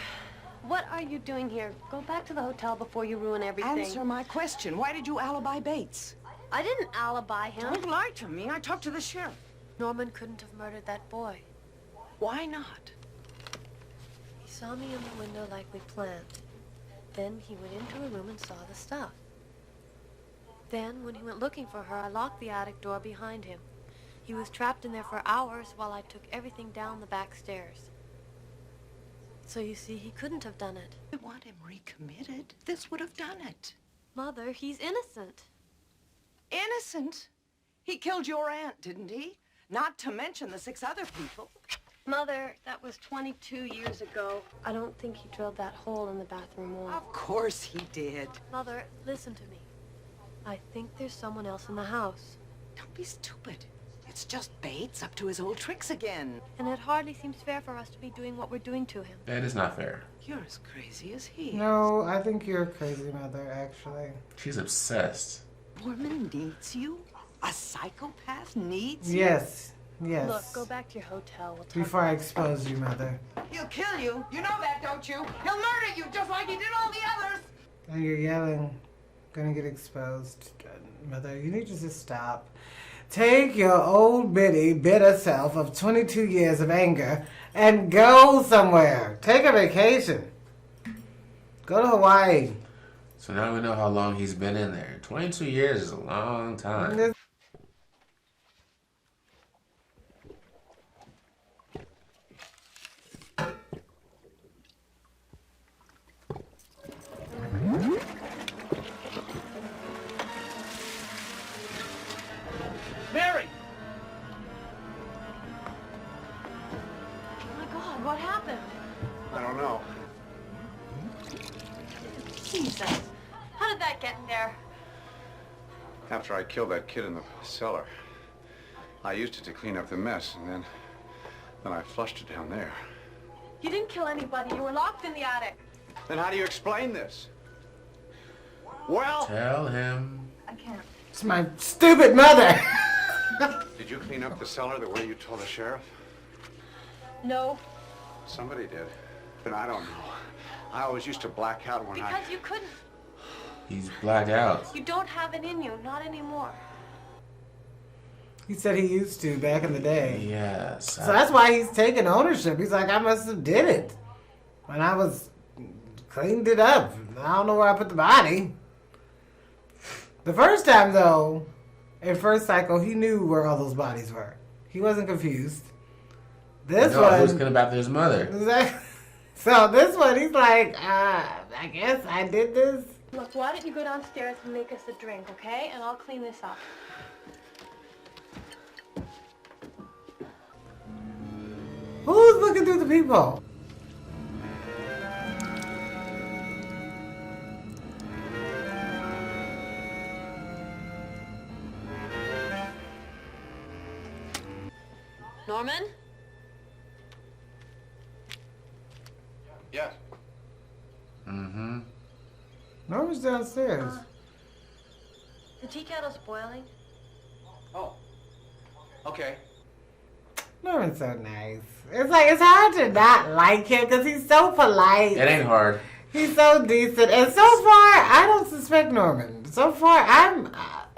what are you doing here? Go back to the hotel before you ruin everything. Answer my question. Why did you alibi Bates? I didn't alibi him. Don't lie to me. I talked to the sheriff. Norman couldn't have murdered that boy. Why not? He saw me in the window like we planned. Then he went into a room and saw the stuff. Then, when he went looking for her, I locked the attic door behind him. He was trapped in there for hours while I took everything down the back stairs. So you see, he couldn't have done it. I want him recommitted. This would have done it. Mother, he's innocent. Innocent? He killed your aunt, didn't he? Not to mention the 6 other people. Mother, that was 22 years ago. I don't think he drilled that hole in the bathroom wall. Of course he did. Mother, listen to me. I think there's someone else in the house. Don't be stupid. It's just Bates up to his old tricks again. And it hardly seems fair for us to be doing what we're doing to him. That is not fair. You're as crazy as he is. No, I think you're crazy, Mother, actually. She's obsessed. Norman needs you? A psychopath needs you? Yes, yes. Look, go back to your hotel. We'll talk Before I expose you, Mother. He'll kill you. You know that, don't you? He'll murder you just like he did all the others. And you're yelling. Gonna get exposed. Mother, you need to just stop. Take your old bitter self of 22 years of anger and go somewhere. Take a vacation. Go to Hawaii. So now we know how long he's been in there. 22 years is a long time. Mary! Oh my God, what happened? I don't know. Jesus. How did that get in there? After I killed that kid in the cellar, I used it to clean up the mess, and then I flushed it down there. You didn't kill anybody. You were locked in the attic. Then how do you explain this? Well, Tell him. I can't. It's my stupid mother. did you clean up the cellar the way you told the sheriff? No. Somebody did, but I don't know. I always used to black out when Because you couldn't. He's blacked out. You don't have it in you. Not anymore. He said he used to back in the day. Yes. So that's why he's taking ownership. He's like, I must have did it. When I was cleaned it up. I don't know where I put the body. The first time, though, in First Cycle, he knew where all those bodies were. He wasn't confused. This one... Who's going about his mother? Exactly. So this one, he's like, I guess I did this. Look, why don't you go downstairs and make us a drink, okay? And I'll clean this up. Who's looking through the peephole? Norman? Yes. Mm-hmm. Norman's downstairs. The tea kettle's boiling. Oh. Okay. Norman's so nice. It's like, it's hard to not like him because he's so polite. It ain't hard. He's so decent. And so far, I don't suspect Norman. So far,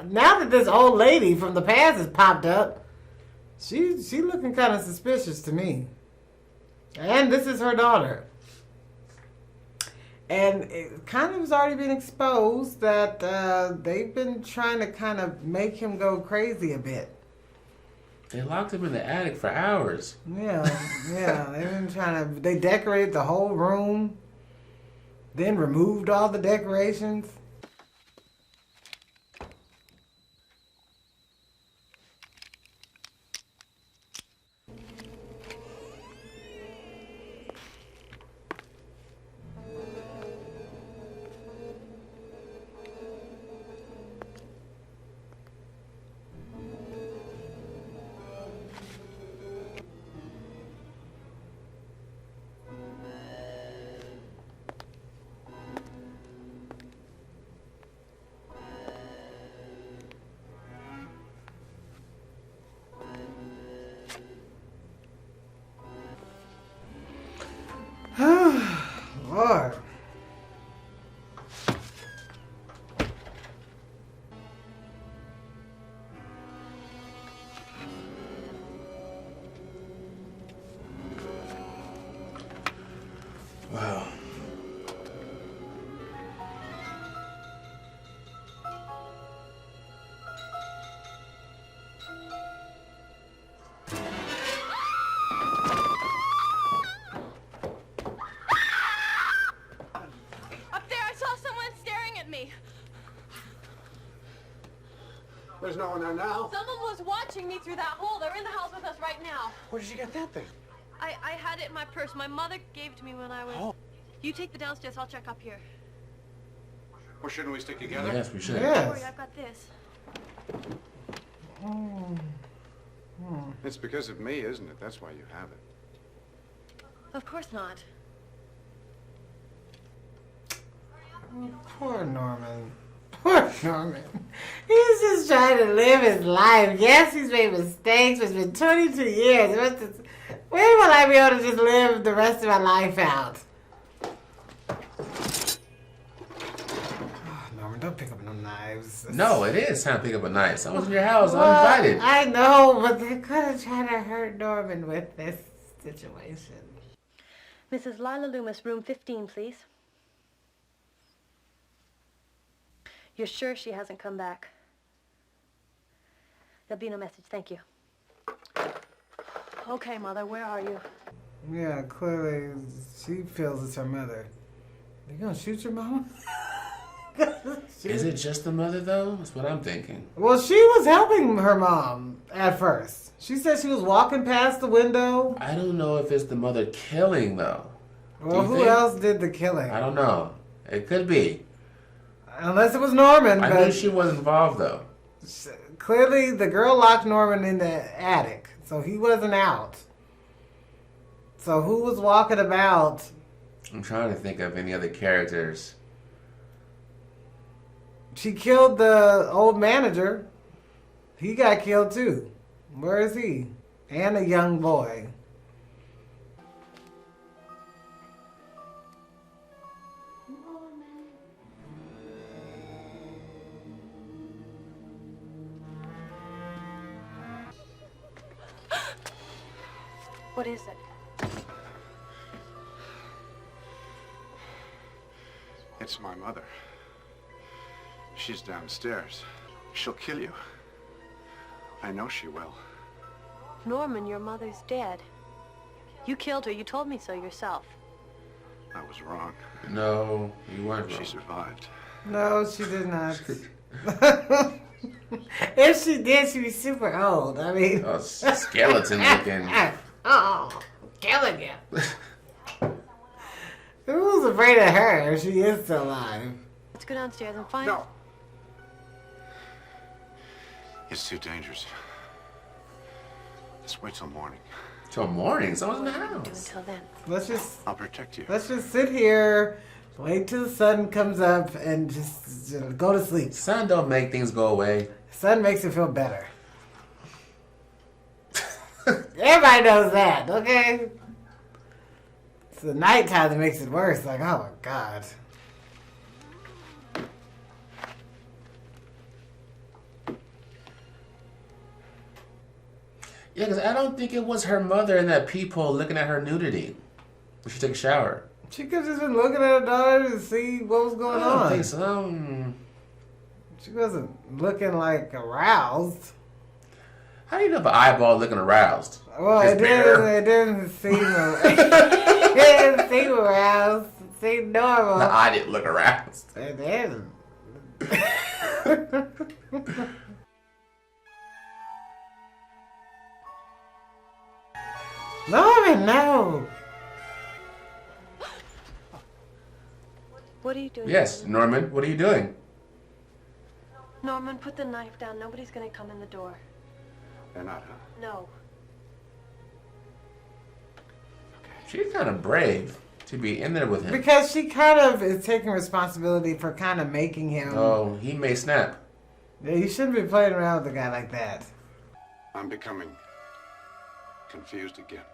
now that this old lady from the past has popped up, she looking kind of suspicious to me. And this is her daughter. And it kind of has already been exposed that they've been trying to kind of make him go crazy a bit. They locked him in the attic for hours. Yeah, they've been trying to. They decorated the whole room, then removed all the decorations. Lord. Wow. Up there, I saw someone staring at me. There's no one there now. Someone was watching me through that hole. They're in the house with us right now. Where did you get that thing? I had it in my purse. My mother gave it to me when I was... Oh. You take the downstairs. I'll check up here. Well, shouldn't we stick together? Yes, we should. Don't Yes. worry, I've got this. It's because of me, isn't it? That's why you have it. Of course not. Oh, poor Norman. Poor Norman. He's just trying to live his life. Yes, he's made mistakes. It's been 22 years. When will I be able to just live the rest of my life out? Oh, Norman, don't pick up no knives. No, it is time to pick up a knife. I was in your house, uninvited. I know, but they're gonna try to hurt Norman with this situation. Mrs. Lila Loomis, room 15, please. You're sure she hasn't come back? There'll be no message, thank you. Okay, Mother, where are you? Yeah, clearly she feels it's her mother. You gonna shoot your mama? Is it just the mother, though? That's what I'm thinking. Well, she was helping her mom at first. She said she was walking past the window. I don't know if it's the mother killing, though. Well, who else did the killing? I don't know. It could be. Unless it was Norman. I knew she was involved, though. Clearly, the girl locked Norman in the attic, so he wasn't out. So who was walking about? I'm trying to think of any other characters. She killed the old manager. He got killed too. Where is he? And a young boy. What is it? It's my mother. She's downstairs. She'll kill you. I know she will. Norman, your mother's dead. You killed her. You told me so yourself. I was wrong. No, you weren't wrong. She survived. No, she did not. If she did, she'd be super old. I mean... Oh, skeleton looking. Oh, killing you. Who's afraid of her if she is still alive? Let's go downstairs and find... No. It's too dangerous. Let's wait till morning. Till morning? Someone's in the Do house. until then. I'll protect you. Let's just sit here, wait till the sun comes up, and just go to sleep. Sun don't make things go away. Sun makes it feel better. Everybody knows that, okay? It's the nighttime that makes it worse. Like, oh my God. Yeah, because I don't think it was her mother in that peephole looking at her nudity when she took a shower. She could have just been looking at her daughter to see what was going I don't on. think so. She wasn't looking like aroused. How do you know if an eyeball looking aroused? Well, It's it bare. didn't seem it didn't seem aroused. It seemed normal. The eye didn't look aroused. It didn't. Norman, no. What are you doing? Yes, Norman, what are you doing? Norman, put the knife down. Nobody's gonna come in the door. They're not, huh? No. She's kind of brave to be in there with him. Because she kind of is taking responsibility for kind of making him. Oh, he may snap. Yeah, you shouldn't be playing around with a guy like that. I'm becoming confused again,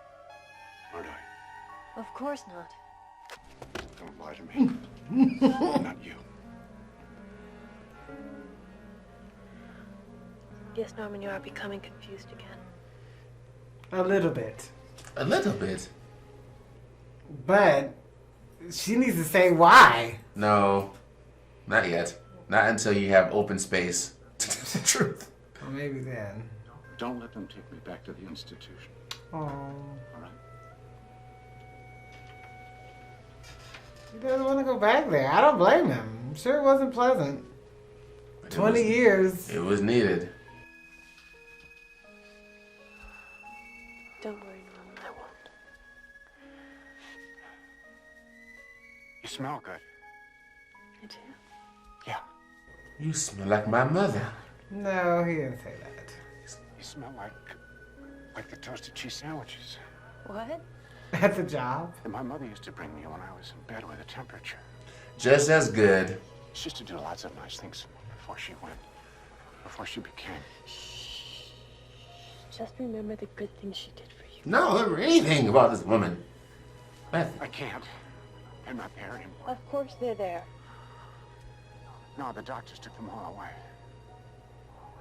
aren't I? Of course not. Don't lie to me. Not you. Yes, Norman, you are becoming confused again. A little bit. A little bit. But she needs to say why. No, not yet. Not until you have open space to tell the truth. Or maybe then. Don't let them take me back to the institution. Oh. All right? He doesn't want to go back there. I don't blame him. I'm sure it wasn't pleasant. 20 years. It was needed. Don't worry, Norman. I won't. You smell good. I do. Yeah. You smell like my mother. No, he didn't say that. You smell like the toasted cheese sandwiches. What? At the job? And my mother used to bring me when I was in bed with a temperature. Just as good. She used to do lots of nice things before she went. Before she became. Just remember the good things she did for you. No, remember anything about this woman. Beth. I can't. They're not there anymore. Of course they're there. No, the doctors took them all away.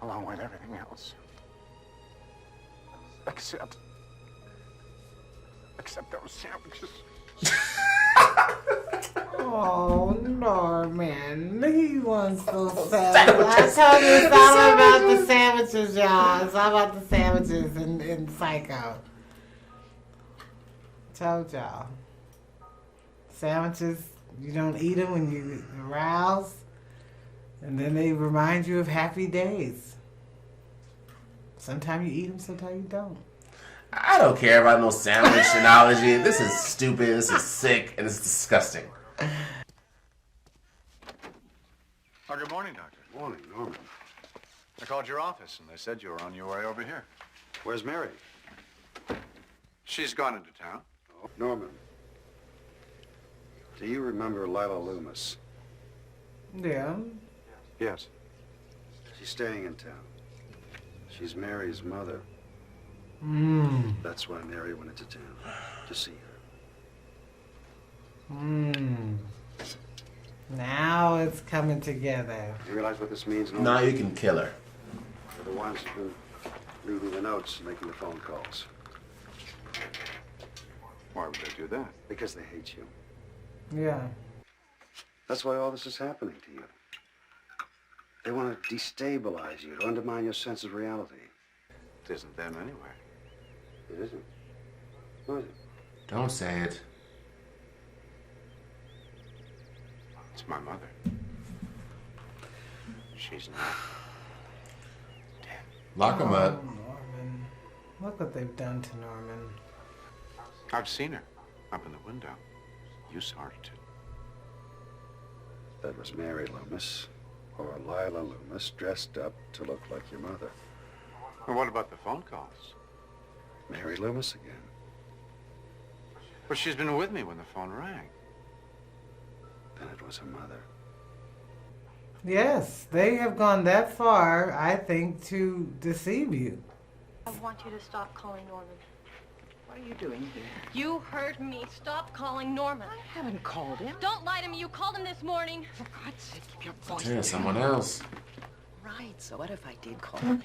Along with everything else. Except those sandwiches. Oh, Norman. He wants those sandwiches. I told you it's all about the sandwiches, y'all. It's all about the sandwiches in Psycho. Told y'all. Sandwiches, you don't eat them when you arouse. And then they remind you of happy days. Sometimes you eat them, sometimes you don't. I don't care about no sandwich analogy. This is stupid, this is sick, and it's disgusting. Oh, good morning, Doctor. Morning, Norman. I called your office, and they said you were on your way over here. Where's Mary? She's gone into town. Oh, Norman. Do you remember Lila Loomis? Yeah. Yes. She's staying in town. She's Mary's mother. That's why Mary went into town, to see her. Now it's coming together. You realize what this means, Norman? Now you can kill her. They're the ones who've been reading the notes and making the phone calls. Why would they do that? Because they hate you. Yeah. That's why all this is happening to you. They want to destabilize you, to undermine your sense of reality. It isn't them anyway. It isn't. Who is it? Don't say it. It's my mother. She's not dead. Lock him up. Norman. Look what they've done to Norman. I've seen her up in the window. You saw her too. That was Mary Loomis, or Lila Loomis, dressed up to look like your mother. And what about the phone calls? Mary Loomis again. But she's been with me when the phone rang. Then it was her mother. Yes, they have gone that far, I think, to deceive you. I want you to stop calling Norman. What are you doing here? You heard me. Stop calling Norman. I haven't called him. Don't lie to me. You called him this morning. For God's sake, keep your voice Yeah, down. someone else. Right, so what if I did call him?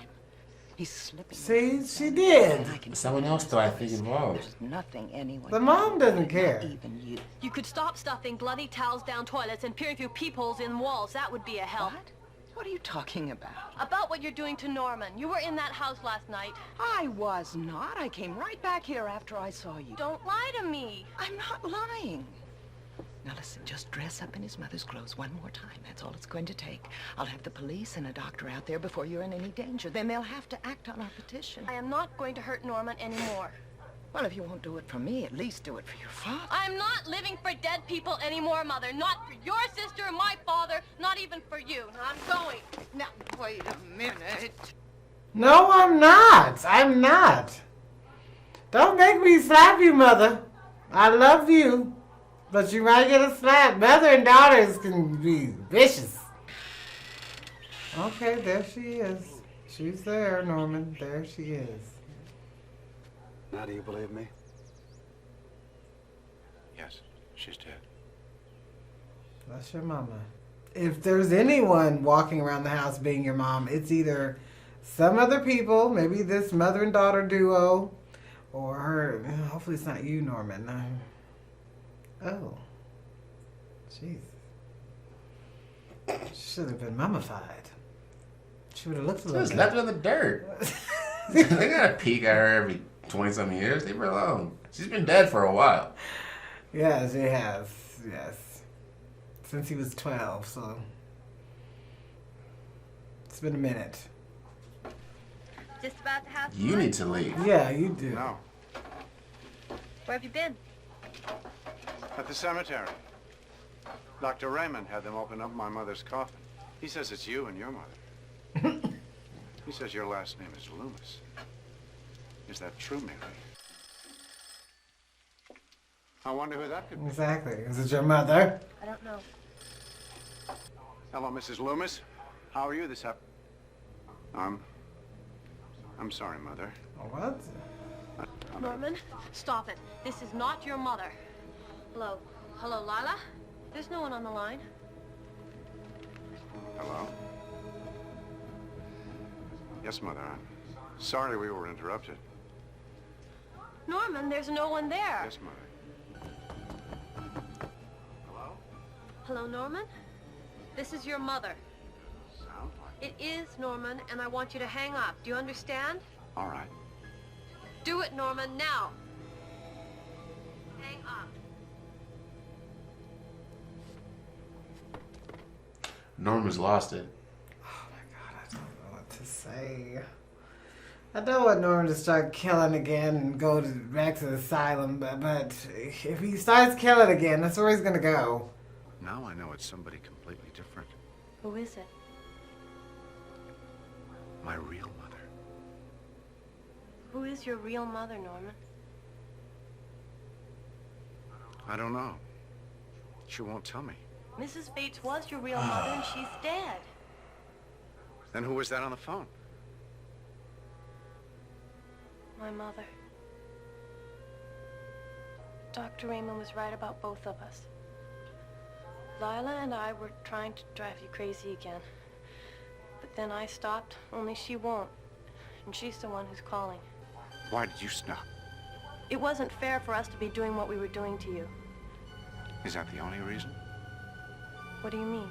He's slipping. See, she did. I can Someone else, though, I think, involved. There's nothing anyone. The mom doesn't Not care. even you. You could stop stuffing bloody towels down toilets and peering through peepholes in walls. That would be a help. What? What are you talking about? About what you're doing to Norman. You were in that house last night. I was not. I came right back here after I saw you. Don't lie to me. I'm not lying. Now listen, just dress up in his mother's clothes one more time. That's all it's going to take. I'll have the police and a doctor out there before you're in any danger. Then they'll have to act on our petition. I am not going to hurt Norman anymore. Well, if you won't do it for me, at least do it for your father. I'm not living for dead people anymore, Mother. Not for your sister, my father, not even for you. I'm going. Now, wait a minute. No, I'm not. I'm not. Don't make me slap you, Mother. I love you. But you might get a slap. Mother and daughters can be vicious. Okay, there she is. She's there, Norman. There she is. Now do you believe me? Yes, she's dead. That's your mama. If there's anyone walking around the house being your mom, it's either some other people, maybe this mother and daughter duo, or her. Hopefully it's not you, Norman. Oh. Jeez. Should have been mummified. She would have looked a little Just left her in the dirt. They gotta peek at her every 20-some years. Leave her alone. She's been dead for a while. Yeah, she has. Yes. Since he was 12, so. It's been a minute. Just about to have You fun. need to leave. Yeah, you do. No, Where have you been? at the cemetery. Dr. Raymond had them open up my mother's coffin. He says it's you and your mother. He says your last name is Loomis. Is that true, Mary? I wonder who that could be. Exactly. Is it your mother? I don't know. Hello, Mrs. Loomis. How are you this I'm sorry, Mother. What? Norman, stop it. This is not your mother. Hello. Hello, Lila? There's no one on the line. Hello? Yes, Mother. I'm sorry we were interrupted. Norman, there's no one there. Yes, Mother. Hello? Hello, Norman? This is your mother. Sounds like It is, Norman, and I want you to hang up. Do you understand? All right. Do it, Norman, now. Hang up. Norman's lost it. Oh my God, I don't know what to say. I don't want Norman to start killing again and go back to the asylum, but if he starts killing again, that's where he's gonna go. Now I know it's somebody completely different. Who is it? My real mother. Who is your real mother, Norman? I don't know. She won't tell me. Mrs. Bates was your real mother, and she's dead. Then who was that on the phone? My mother. Dr. Raymond was right about both of us. Lila and I were trying to drive you crazy again. But then I stopped, only she won't. And she's the one who's calling. Why did you stop? It wasn't fair for us to be doing what we were doing to you. Is that the only reason? What do you mean?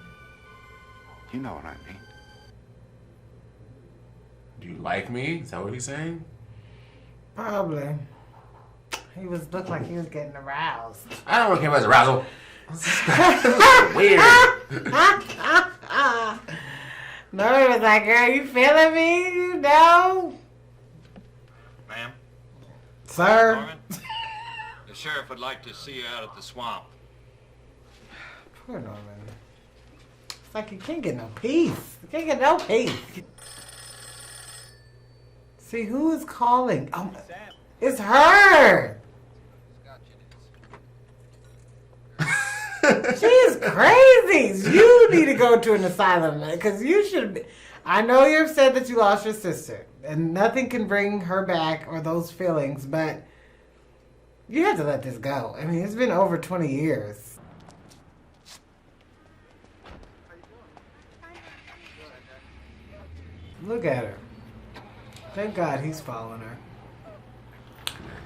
You know what I mean. Do you like me? Is that what he's saying? Probably. He looked like he was getting aroused. I don't really care about his arousal. This is weird. Norman was like, girl, you feeling me? You know? Ma'am? Sir? Norman? The sheriff would like to see you out at the swamp. Poor Norman. It's like you can't get no peace. You can't get no peace. See, who is calling? Oh, It's her. She's crazy. You need to go to an asylum because you should be. I know you're upset that you lost your sister, and nothing can bring her back or those feelings, but you have to let this go. I mean, it's been over 20 years. Look at her. Thank God he's following her.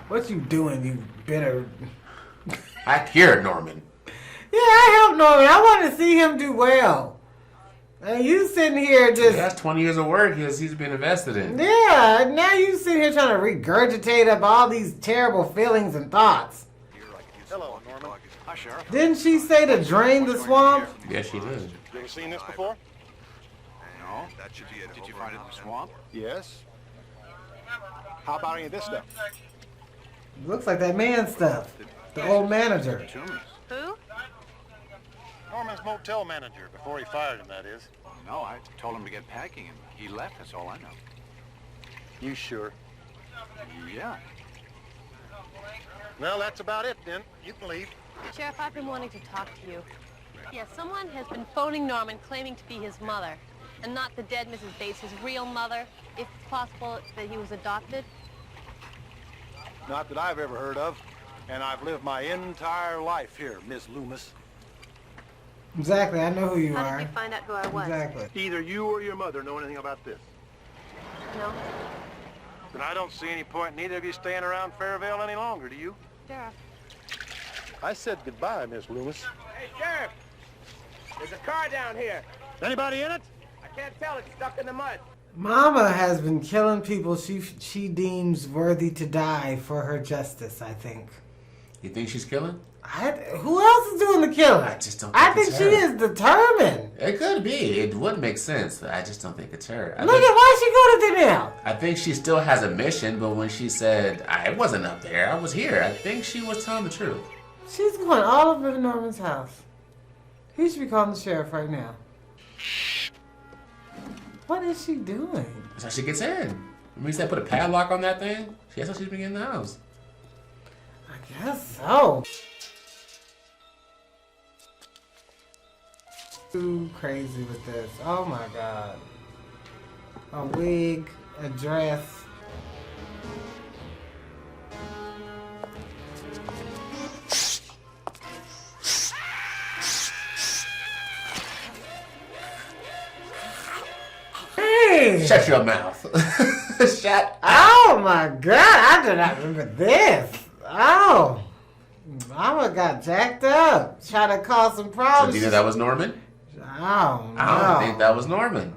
What you doing, you bitter... Back here, Norman. Yeah, I helped Norman. I want to see him do well. And you sitting here just... That's 20 years of work he's been invested in. Yeah, now you sitting here trying to regurgitate up all these terrible feelings and thoughts. Hello, Norman. Hi, Sheriff. Didn't she say to drain the swamp? Yes, she did. You ever seen this before? No. That should be it. Did you find it in the swamp? Yes. How about any of this stuff? Looks like that man stuff. The old manager. Who? Norman's motel manager, before he fired him, that is. No, I told him to get packing and he left. That's all I know. You sure? Yeah. Well, that's about it, then. You can leave. Sheriff, I've been wanting to talk to you. Yes, someone has been phoning Norman claiming to be his mother, and not the dead Mrs. Bates, his real mother, if it's possible that he was adopted. Not that I've ever heard of. And I've lived my entire life here, Miss Loomis. Exactly, I know who you How are. did you find out who I was? Exactly. Either you or your mother know anything about this. No. Then I don't see any point in either of you staying around Fairvale any longer, do you? Sheriff. I said goodbye, Miss Loomis. Hey, Sheriff! There's a car down here. Anybody in it? I can't tell. It's stuck in the mud. Mama has been killing people she deems worthy to die for her justice, I think. You think she's killing? Who else is doing the killing? I just don't I think think it's she her. is determined. It could be. It would make sense. I just don't think it's her. Look at why she go to Danelle. I think she still has a mission, but when she said, I wasn't up there, I was here, I think she was telling the truth. She's going all over Norman's house. He should be calling the sheriff right now. What is she doing? That's how she gets in. Remember you said put a padlock on that thing? That's how she's been getting in the house. I guess so. Too crazy with this. Oh my god. A wig, a dress. Hey! Shut your mouth. Shut up. Oh my god, I do not remember this. Oh. Mama got jacked up. Trying to cause some So problems. do you know that was Norman? Oh, no. I don't think that was Norman.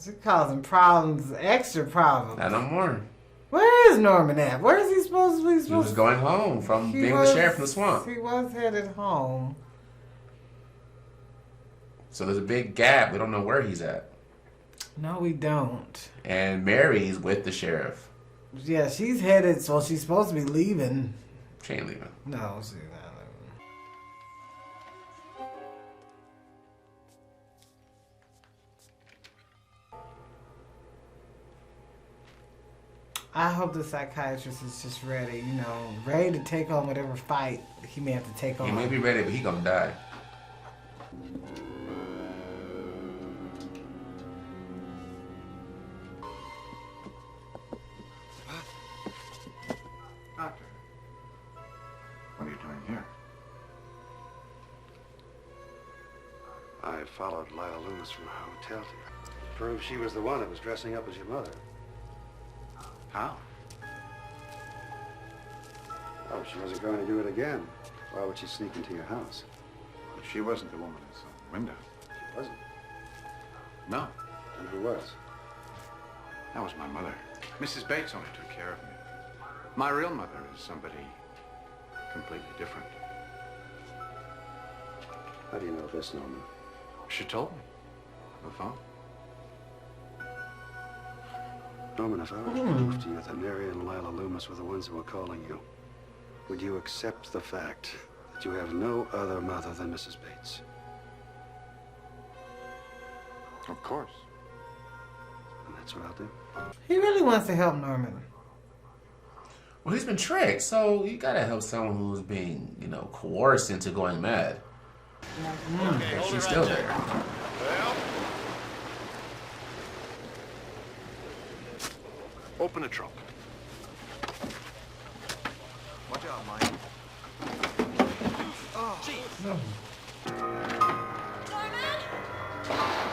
She causing problems, extra problems. Not no more. Where is Norman at? Where is he supposed to be? He was going home from being the sheriff in the swamp. He was headed home. So there's a big gap. We don't know where he's at. No, we don't. And Mary's with the sheriff. Yeah, she's headed, so she's supposed to be leaving. She ain't leaving. No, she's not leaving. I hope the psychiatrist is just ready, you know, ready to take on whatever fight he may have to take on. He may be ready, but he gonna die. Doctor, what are you doing here? I followed Lila Loomis from her hotel to you. Proved she was the one that was dressing up as your mother. How? Oh, she wasn't going to do it again. Why would she sneak into your house? She wasn't the woman in the window. She wasn't. No, And who was? that was my mother. Mrs. Bates only took care of me. My real mother is somebody completely different. How do you know this, Norman? She told me. On the phone. Norman, if I were to prove to you that Mary and Lila Loomis were the ones who were calling you, would you accept the fact that you have no other mother than Mrs. Bates? Of course. And that's what I'll do. He really wants to help Norman. Well, he's been tricked, so you gotta help someone who's being, coerced into going mad. Okay, hold She's it right still there. there. Well, open the trunk. Watch out, Mike.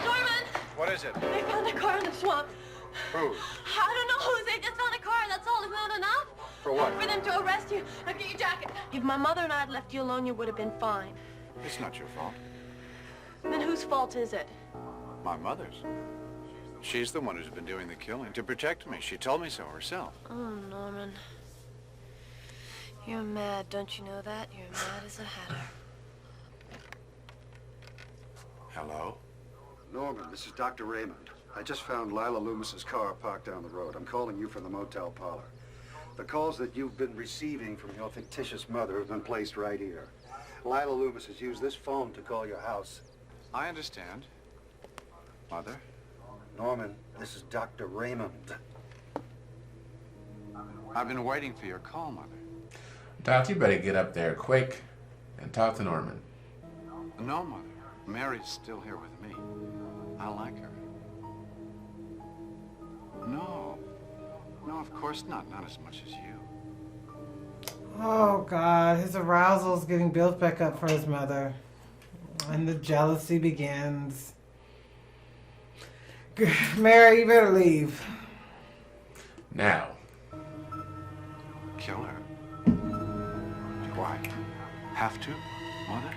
Norman! What is it? They found a car in the swamp. Who? I don't know whose. They just found a car, that's all. Is that enough? For what? For them to arrest you. Now get your jacket. If my mother and I had left you alone, you would have been fine. It's not your fault. Then whose fault is it? My mother's. She's the one who's been doing the killing to protect me. She told me so herself. Oh, Norman. You're mad, don't you know that? You're mad as a hatter. Hello? Norman, this is Dr. Raymond. I just found Lila Loomis's car parked down the road. I'm calling you from the motel parlor. The calls that you've been receiving from your fictitious mother have been placed right here. Lila Loomis has used this phone to call your house. I understand. Mother? Norman, this is Dr. Raymond. I've been waiting for your call, Mother. Doc, you better get up there quick and talk to Norman. No, Mother. Mary's still here with me. I like her. No. No, of course not. Not as much as you. Oh, God. His arousal's getting built back up for his mother. And the jealousy begins. Mary, you better leave. Now. Kill her? Do I have to, Mother?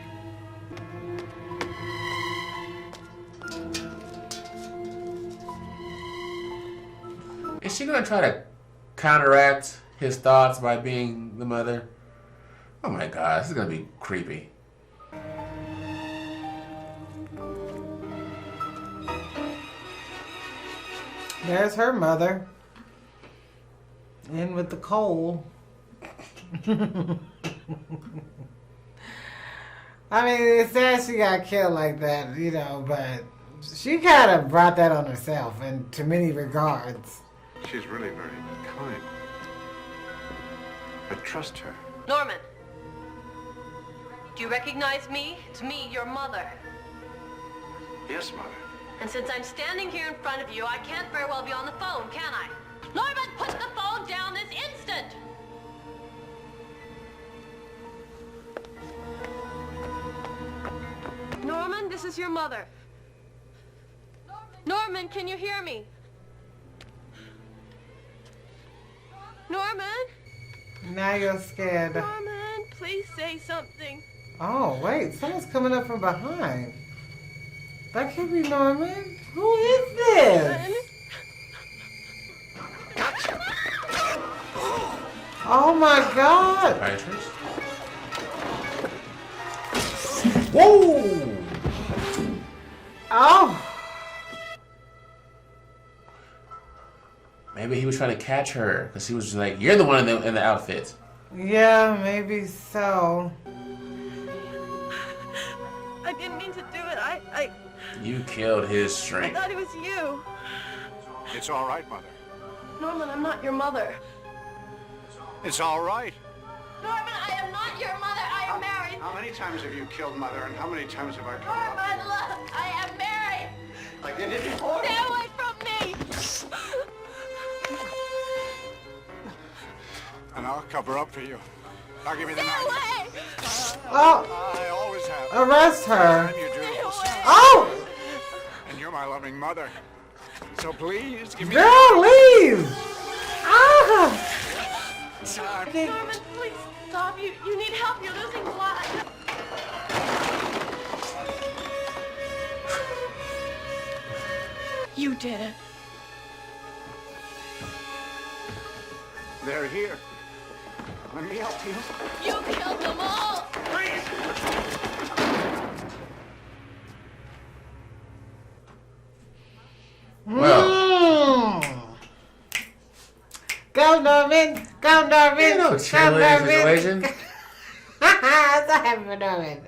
Is she gonna try to counteract his thoughts by being the mother? Oh my God, this is gonna be creepy. There's her mother. In with the coal. I mean, it's sad she got killed like that, but she kind of brought that on herself in to many regards. She's really very kind. I trust her. Norman! Do you recognize me? It's me, your mother. Yes, Mother. And since I'm standing here in front of you, I can't very well be on the phone, can I? Norman, put the phone down this instant! Norman, this is your mother. Norman, can you hear me? Norman? Now you're scared. Norman, please say something. Oh, wait. Someone's coming up from behind. That could be Norman. Who is this? Oh, my God. Psychiatrist? Whoa! Oh. Maybe he was trying to catch her because he was just like, "You're the one in the outfit." Yeah, maybe so. I didn't mean to do it. You killed his I strength. thought it was you. It's all right, Mother. Norman, I'm not your mother. It's all right. Norman, I am not your mother. I am married. How many times have you killed Mother, and how many times have I come up? Norman, look, I am married. I did it before. Stay away from me. And I'll cover up for you. I'll give you the Stay knife. away. Oh, I always have. arrest her. I'm your dutiful son, Oh, and you're my loving mother. So please give me girl, leave. Ah. time. Norman, please stop. You need help. You're losing blood. You did it. They're here. Let me help you. You killed them all. Well, Go, Norman. Go, Norman. ain't no Go, cheerleading Norman. situation. That's what happened to Norman.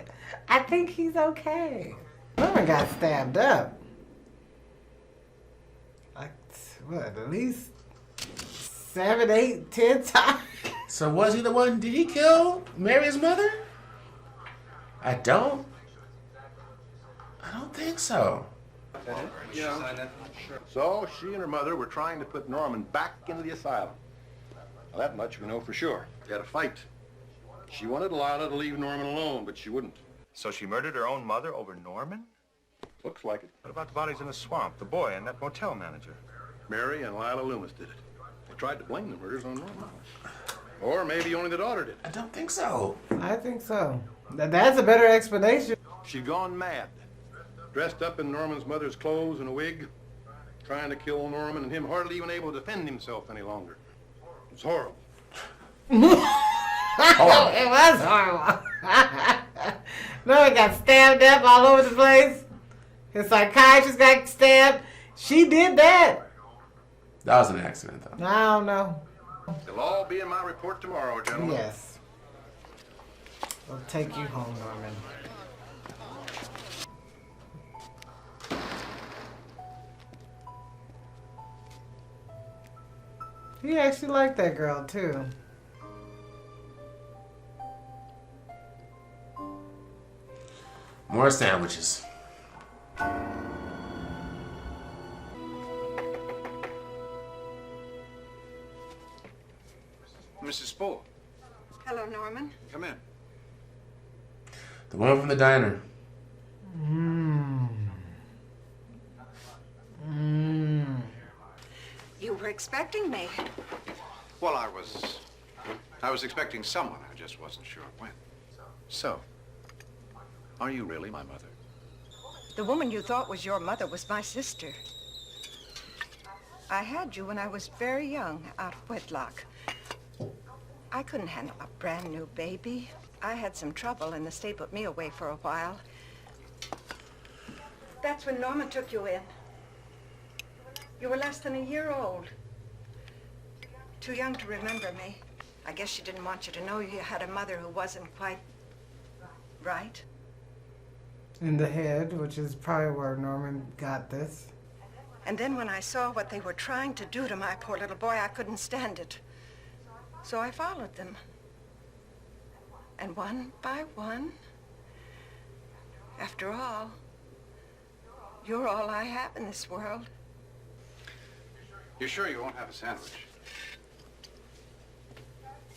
I think he's okay. Norman got stabbed up. Like, what, at least 7, 8, 10 times? So was he the one? Did he kill Mary's mother? I don't think so. Yeah. So she and her mother were trying to put Norman back into the asylum. Now, that much we know for sure. They had a fight. She wanted Lila to leave Norman alone, but she wouldn't. So she murdered her own mother over Norman? Looks like it. What about the bodies in the swamp, the boy, and that motel manager? Mary and Lila Loomis did it. They tried to blame the murders on Norman. Or maybe only the daughter did. I don't think so. I think so. That's a better explanation. She'd gone mad. Dressed up in Norman's mother's clothes and a wig, trying to kill Norman, and him hardly even able to defend himself any longer. It was horrible. It was horrible. Norman got stabbed up all over the place. His psychiatrist got stabbed. She did that. That was an accident, though. I don't know. It'll all be in my report tomorrow, gentlemen. Yes. We'll take you home, Norman. He actually liked that girl, too. More sandwiches. Mrs. Spool, Hello, Norman. come in. The one from the diner. You were expecting me. Well, I was expecting someone. I just wasn't sure when. So, are you really my mother? The woman you thought was your mother was my sister. I had you when I was very young, out of wedlock. I couldn't handle a brand new baby. I had some trouble and the state put me away for a while. That's when Norman took you in. You were less than a year old. Too young to remember me. I guess she didn't want you to know you had a mother who wasn't quite right. In the head, which is probably where Norman got this. And then when I saw what they were trying to do to my poor little boy, I couldn't stand it. So I followed them. And one by one, after all, you're all I have in this world. You sure you won't have a sandwich?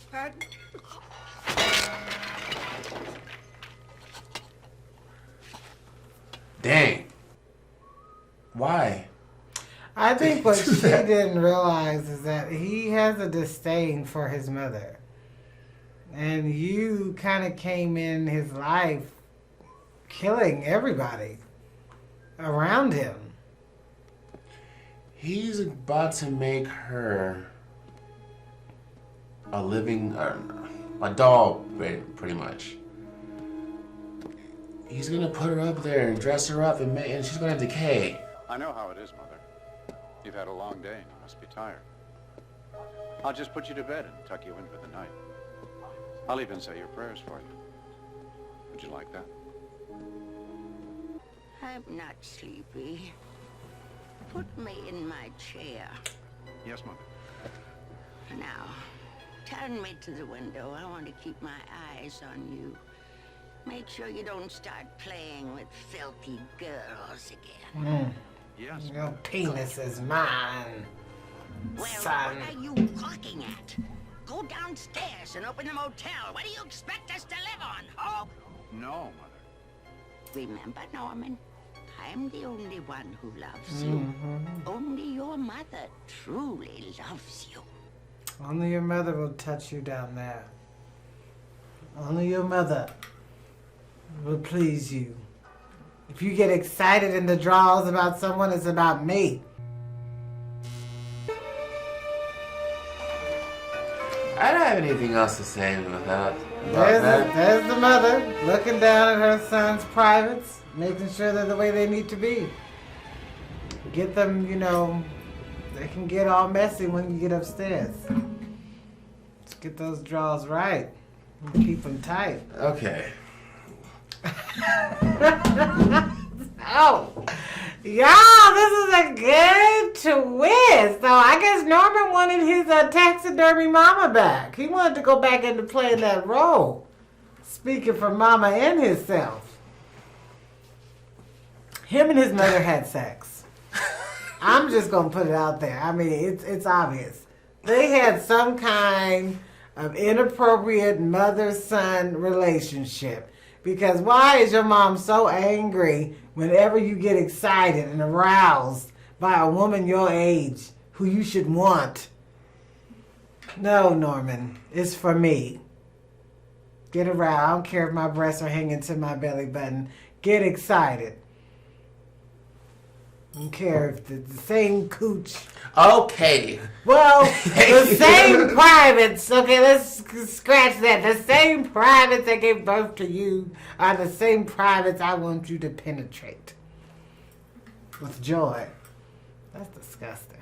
Pardon? Dang. Why? I think what she didn't realize is that he has a disdain for his mother. And you kind of came in his life killing everybody around him. He's about to make her a living, a doll, pretty much. He's gonna put her up there and dress her up, and she's gonna decay. I know how it is, Mother. You've had a long day and you must be tired. I'll just put you to bed and tuck you in for the night. I'll even say your prayers for you. Would you like that? I'm not sleepy. Put me in my chair. Yes, Mother. Now, turn me to the window. I want to keep my eyes on you. Make sure you don't start playing with filthy girls again. Yes. Your penis is mine, Well, son. what are you gawking at? Go downstairs and open the motel. What do you expect us to live on, Hope? No, Mother. Remember, Norman, I'm the only one who loves you. Only your mother truly loves you. Only your mother will touch you down there. Only your mother will please you. If you get excited in the draws about someone, it's about me. I don't have anything else to say about that. There's the mother looking down at her son's privates, making sure they're the way they need to be. Get them, they can get all messy when you get upstairs. Let's get those draws right and keep them tight. Okay. Oh, Y'all, this is a good twist. So I guess Norman wanted his taxidermy mama back. He wanted to go back into playing that role. Speaking for mama and himself. Him and his mother had sex. I'm just going to put it out there. I mean, it's obvious. They had some kind of inappropriate mother-son relationship. Because why is your mom so angry whenever you get excited and aroused by a woman your age who you should want? No, Norman, it's for me. Get aroused. I don't care if my breasts are hanging to my belly button. Get excited. I don't care if the same cooch. Okay. Well, the same privates. Okay, let's scratch that. The same privates that gave birth to you are the same privates I want you to penetrate with joy. That's disgusting.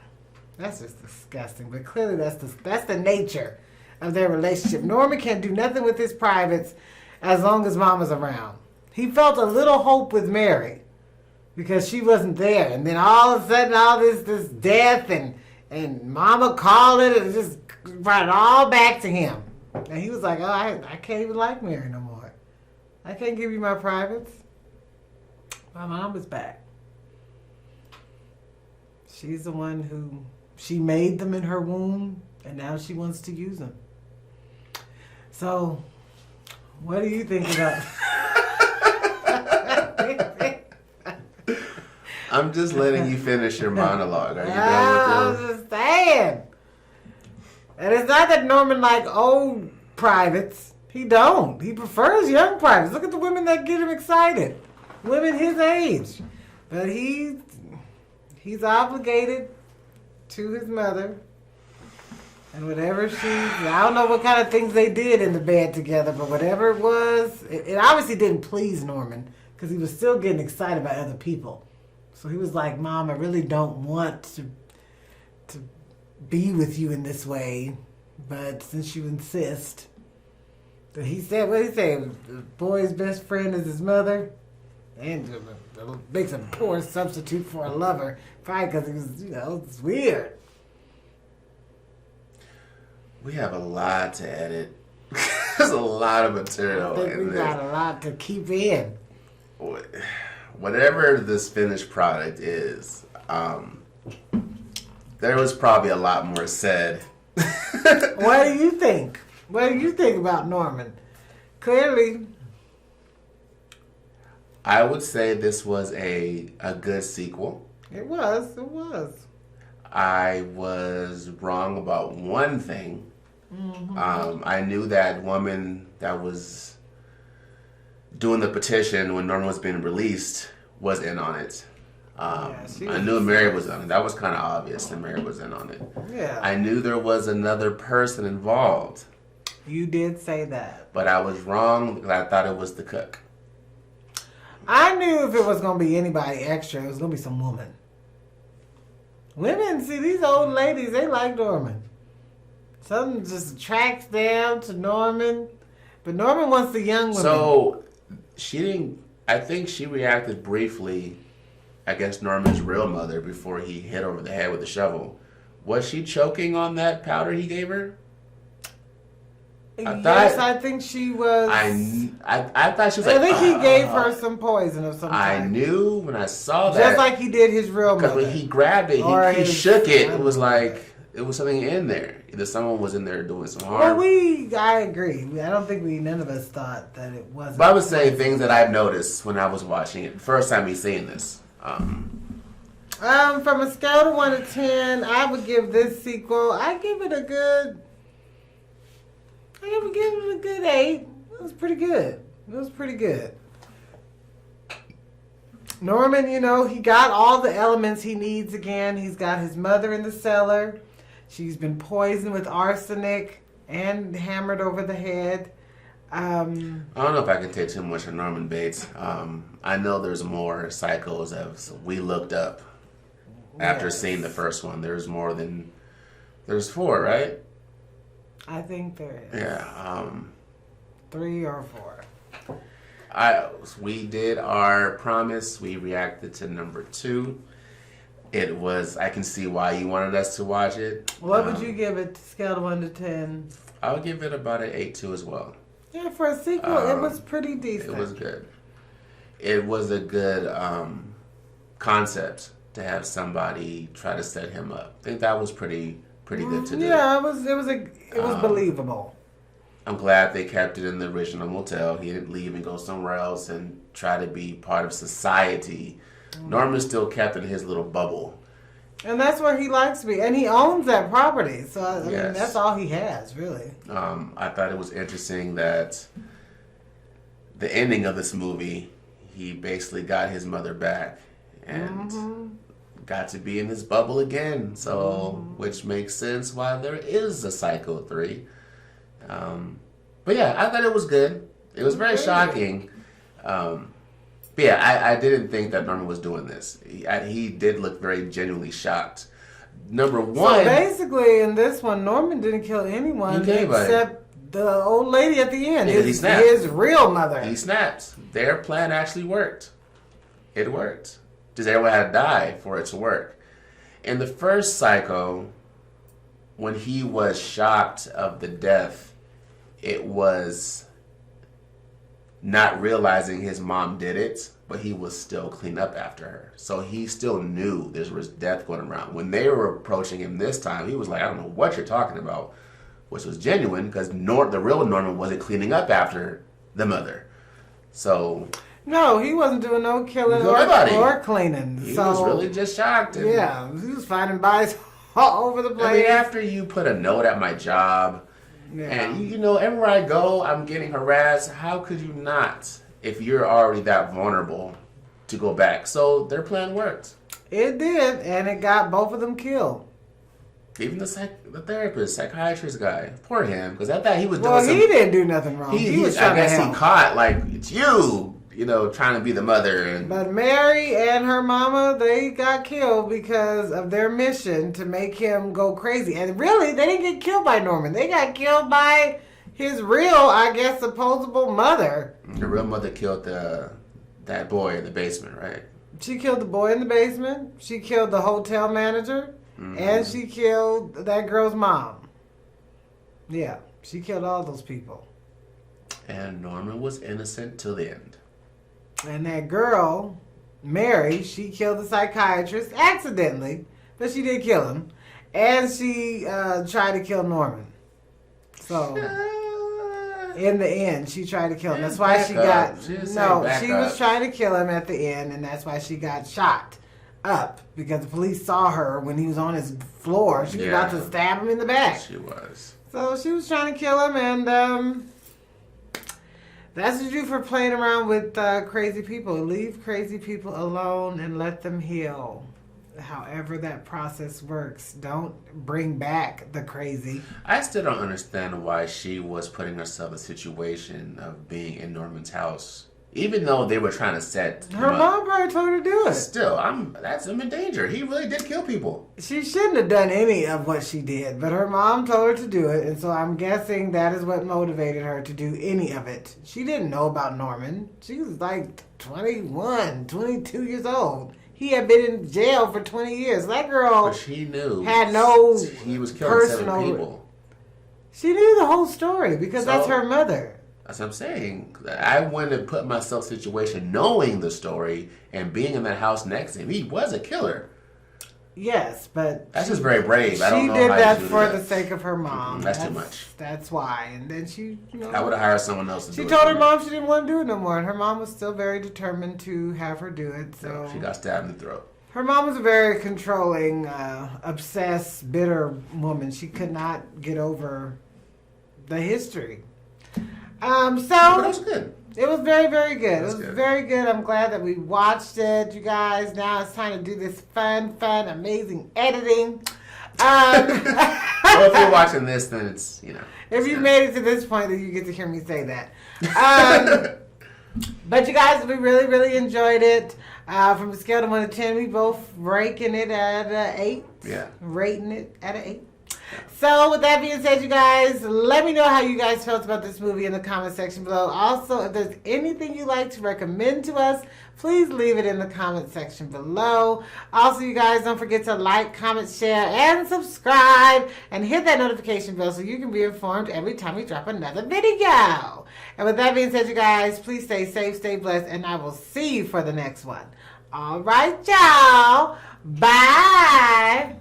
That's just disgusting. But clearly, that's the nature of their relationship. Norman can't do nothing with his privates as long as Mama's around. He felt a little hope with Mary because she wasn't there, and then all of a sudden, all this death and Mama called it and just brought it all back to him. And he was like, "Oh, I can't even like Mary no more. I can't give you my privates. My mom was back. She's the one who she made them in her womb, and now she wants to use them." So, what do you think about? I'm just letting you finish your monologue. Are you done I'm with just saying. And it's not that Norman like old privates. He don't. He prefers young privates. Look at the women that get him excited. Women his age. But he's obligated to his mother. And whatever I don't know what kind of things they did in the bed together, but whatever it was, it obviously didn't please Norman because he was still getting excited by other people. So he was like, "Mom, I really don't want to be with you in this way, but since you insist." But he said, what did he say? The boy's best friend is his mother? And it makes a poor substitute for a lover. Probably because he was, it's weird. We have a lot to edit. There's a lot of material. I think we got a lot to keep in. Whatever this finished product is, there was probably a lot more said. What do you think? What do you think about Norman? Clearly, I would say this was a good sequel. It was. I was wrong about one thing. Mm-hmm. I knew that woman that was doing the petition when Norman was being released was in on it. I knew Mary was on it. That was kind of obvious that Mary was in on it. Yeah. I knew there was another person involved. You did say that. But I was wrong because I thought it was the cook. I knew if it was going to be anybody extra, it was going to be some woman. Women, see, these old ladies, they like Norman. Something just attracts them to Norman. But Norman wants the young women. So, I think she reacted briefly against Norman's real mother before he hit over the head with a shovel. Was she choking on that powder he gave her? I think she was. I thought she was I think he gave her some poison of some kind. I knew when I saw that. Just like he did his real mother. Because when he grabbed it, he shook it. It was like, it was something in there. Either someone was in there doing some harm. Well, I agree. I don't think none of us thought that it wasn't. But I would say things that I've noticed when I was watching it. First time he's seeing this. From a scale of 1 to 10, I would give this sequel, I give it a good 8. It was pretty good. Norman, he got all the elements he needs again. He's got his mother in the cellar. She's been poisoned with arsenic and hammered over the head. I don't know if I can take too much of Norman Bates. I know there's more psychos as we looked up after seeing the first one. There's more than... There's 4, right? I think there is. Yeah. 3 or 4. we did our promise. We reacted to number 2. It was, I can see why you wanted us to watch it. What would you give it, scale of 1 to 10? I would give it about an 8.2 as well. Yeah, for a sequel, it was pretty decent. It was good. It was a good concept to have somebody try to set him up. I think that was pretty good to do. Yeah, it was believable. I'm glad they kept it in the original motel. He didn't leave and go somewhere else and try to be part of society. Norman still kept in his little bubble. And that's where he likes to be. And he owns that property. So, I mean, Yes. that's all he has, really. I thought it was interesting that the ending of this movie, he basically got his mother back and got to be in his bubble again. So, which makes sense why there is a Psycho 3. But yeah, I thought it was good. It was very shocking. But yeah, I didn't think that Norman was doing this. He did look very genuinely shocked. Number 1. So basically, in this one, Norman didn't kill anyone except the old lady at the end. Yeah, his real mother. He snapped. Their plan actually worked. It worked. Just everyone had to die for it to work. In the first Psycho, when he was shocked of the death, it was not realizing his mom did it, but he was still clean up after her. So he still knew there was death going around. When they were approaching him this time, he was like, I don't know what you're talking about, which was genuine because the real Norman wasn't cleaning up after the mother. So no, he wasn't doing no killing or cleaning. He was really just shocked. Yeah, he was finding bodies all over the place. I mean, after you put a note at my job, and you know, everywhere I go, I'm getting harassed. How could you not, if you're already that vulnerable, to go back? So their plan worked. It did, and it got both of them killed. Even the therapist, psychiatrist guy, poor him, because I thought he was doing Well, he didn't do nothing wrong. He was trying I guess to help. he caught like it's you know, trying to be the mother. And But Mary and her mama, they got killed because of their mission to make him go crazy. And really, they didn't get killed by Norman. They got killed by his real, I guess, supposable mother. The real mother killed that boy in the basement, right? She killed the boy in the basement. She killed the hotel manager. And she killed that girl's mom. Yeah, she killed all those people. And Norman was innocent till the end. And that girl, Mary, she killed the psychiatrist accidentally, but she did kill him. And she tried to kill Norman. So, in the end, she tried to kill him. That's why she was trying to kill him at the end, and that's why she got shot up. Because the police saw her when he was on his floor. She was about to stab him in the back. She was. So, she was trying to kill him, and that's what you do for playing around with crazy people. Leave crazy people alone and let them heal. However that process works. Don't bring back the crazy. I still don't understand why she was putting herself in a situation of being in Norman's house. Even though they were trying to set Her mom probably told her to do it. Still, that's him in danger. He really did kill people. She shouldn't have done any of what she did, but her mom told her to do it, and so I'm guessing that is what motivated her to do any of it. She didn't know about Norman. She was like 21, 22 years old. He had been in jail for 20 years. That girl But she knew had no he was killing 7 people. She knew the whole story because that's her mother. That's what I'm saying. I wouldn't have put myself in a situation knowing the story and being in that house next to him. He was a killer. Yes, but that's just very brave. I don't know she did how that you do for that. the sake of her mom. That's too much. That's why. And then she, I would have hired someone else to do She it. told her mom she didn't want to do it no more, and her mom was still very determined to have her do it. So she got stabbed in the throat. Her mom was a very controlling, obsessed, bitter woman. She could not get over the history. But it was good. It was very, very good. It was very good. I'm glad that we watched it, you guys. Now it's time to do this fun, amazing editing. Well, if you're watching this, then it's, If you made it to this point, then you get to hear me say that. But you guys, we really, really enjoyed it. From a scale of 1 to 10, we both ranking it at 8. Yeah. Rating it at an 8. So with that being said, you guys, let me know how you guys felt about this movie in the comment section below. Also, if there's anything you'd like to recommend to us, please leave it in the comment section below. Also, you guys, don't forget to like, comment, share, and subscribe. And hit that notification bell so you can be informed every time we drop another video. And with that being said, you guys, please stay safe, stay blessed, and I will see you for the next one. All right, y'all. Bye.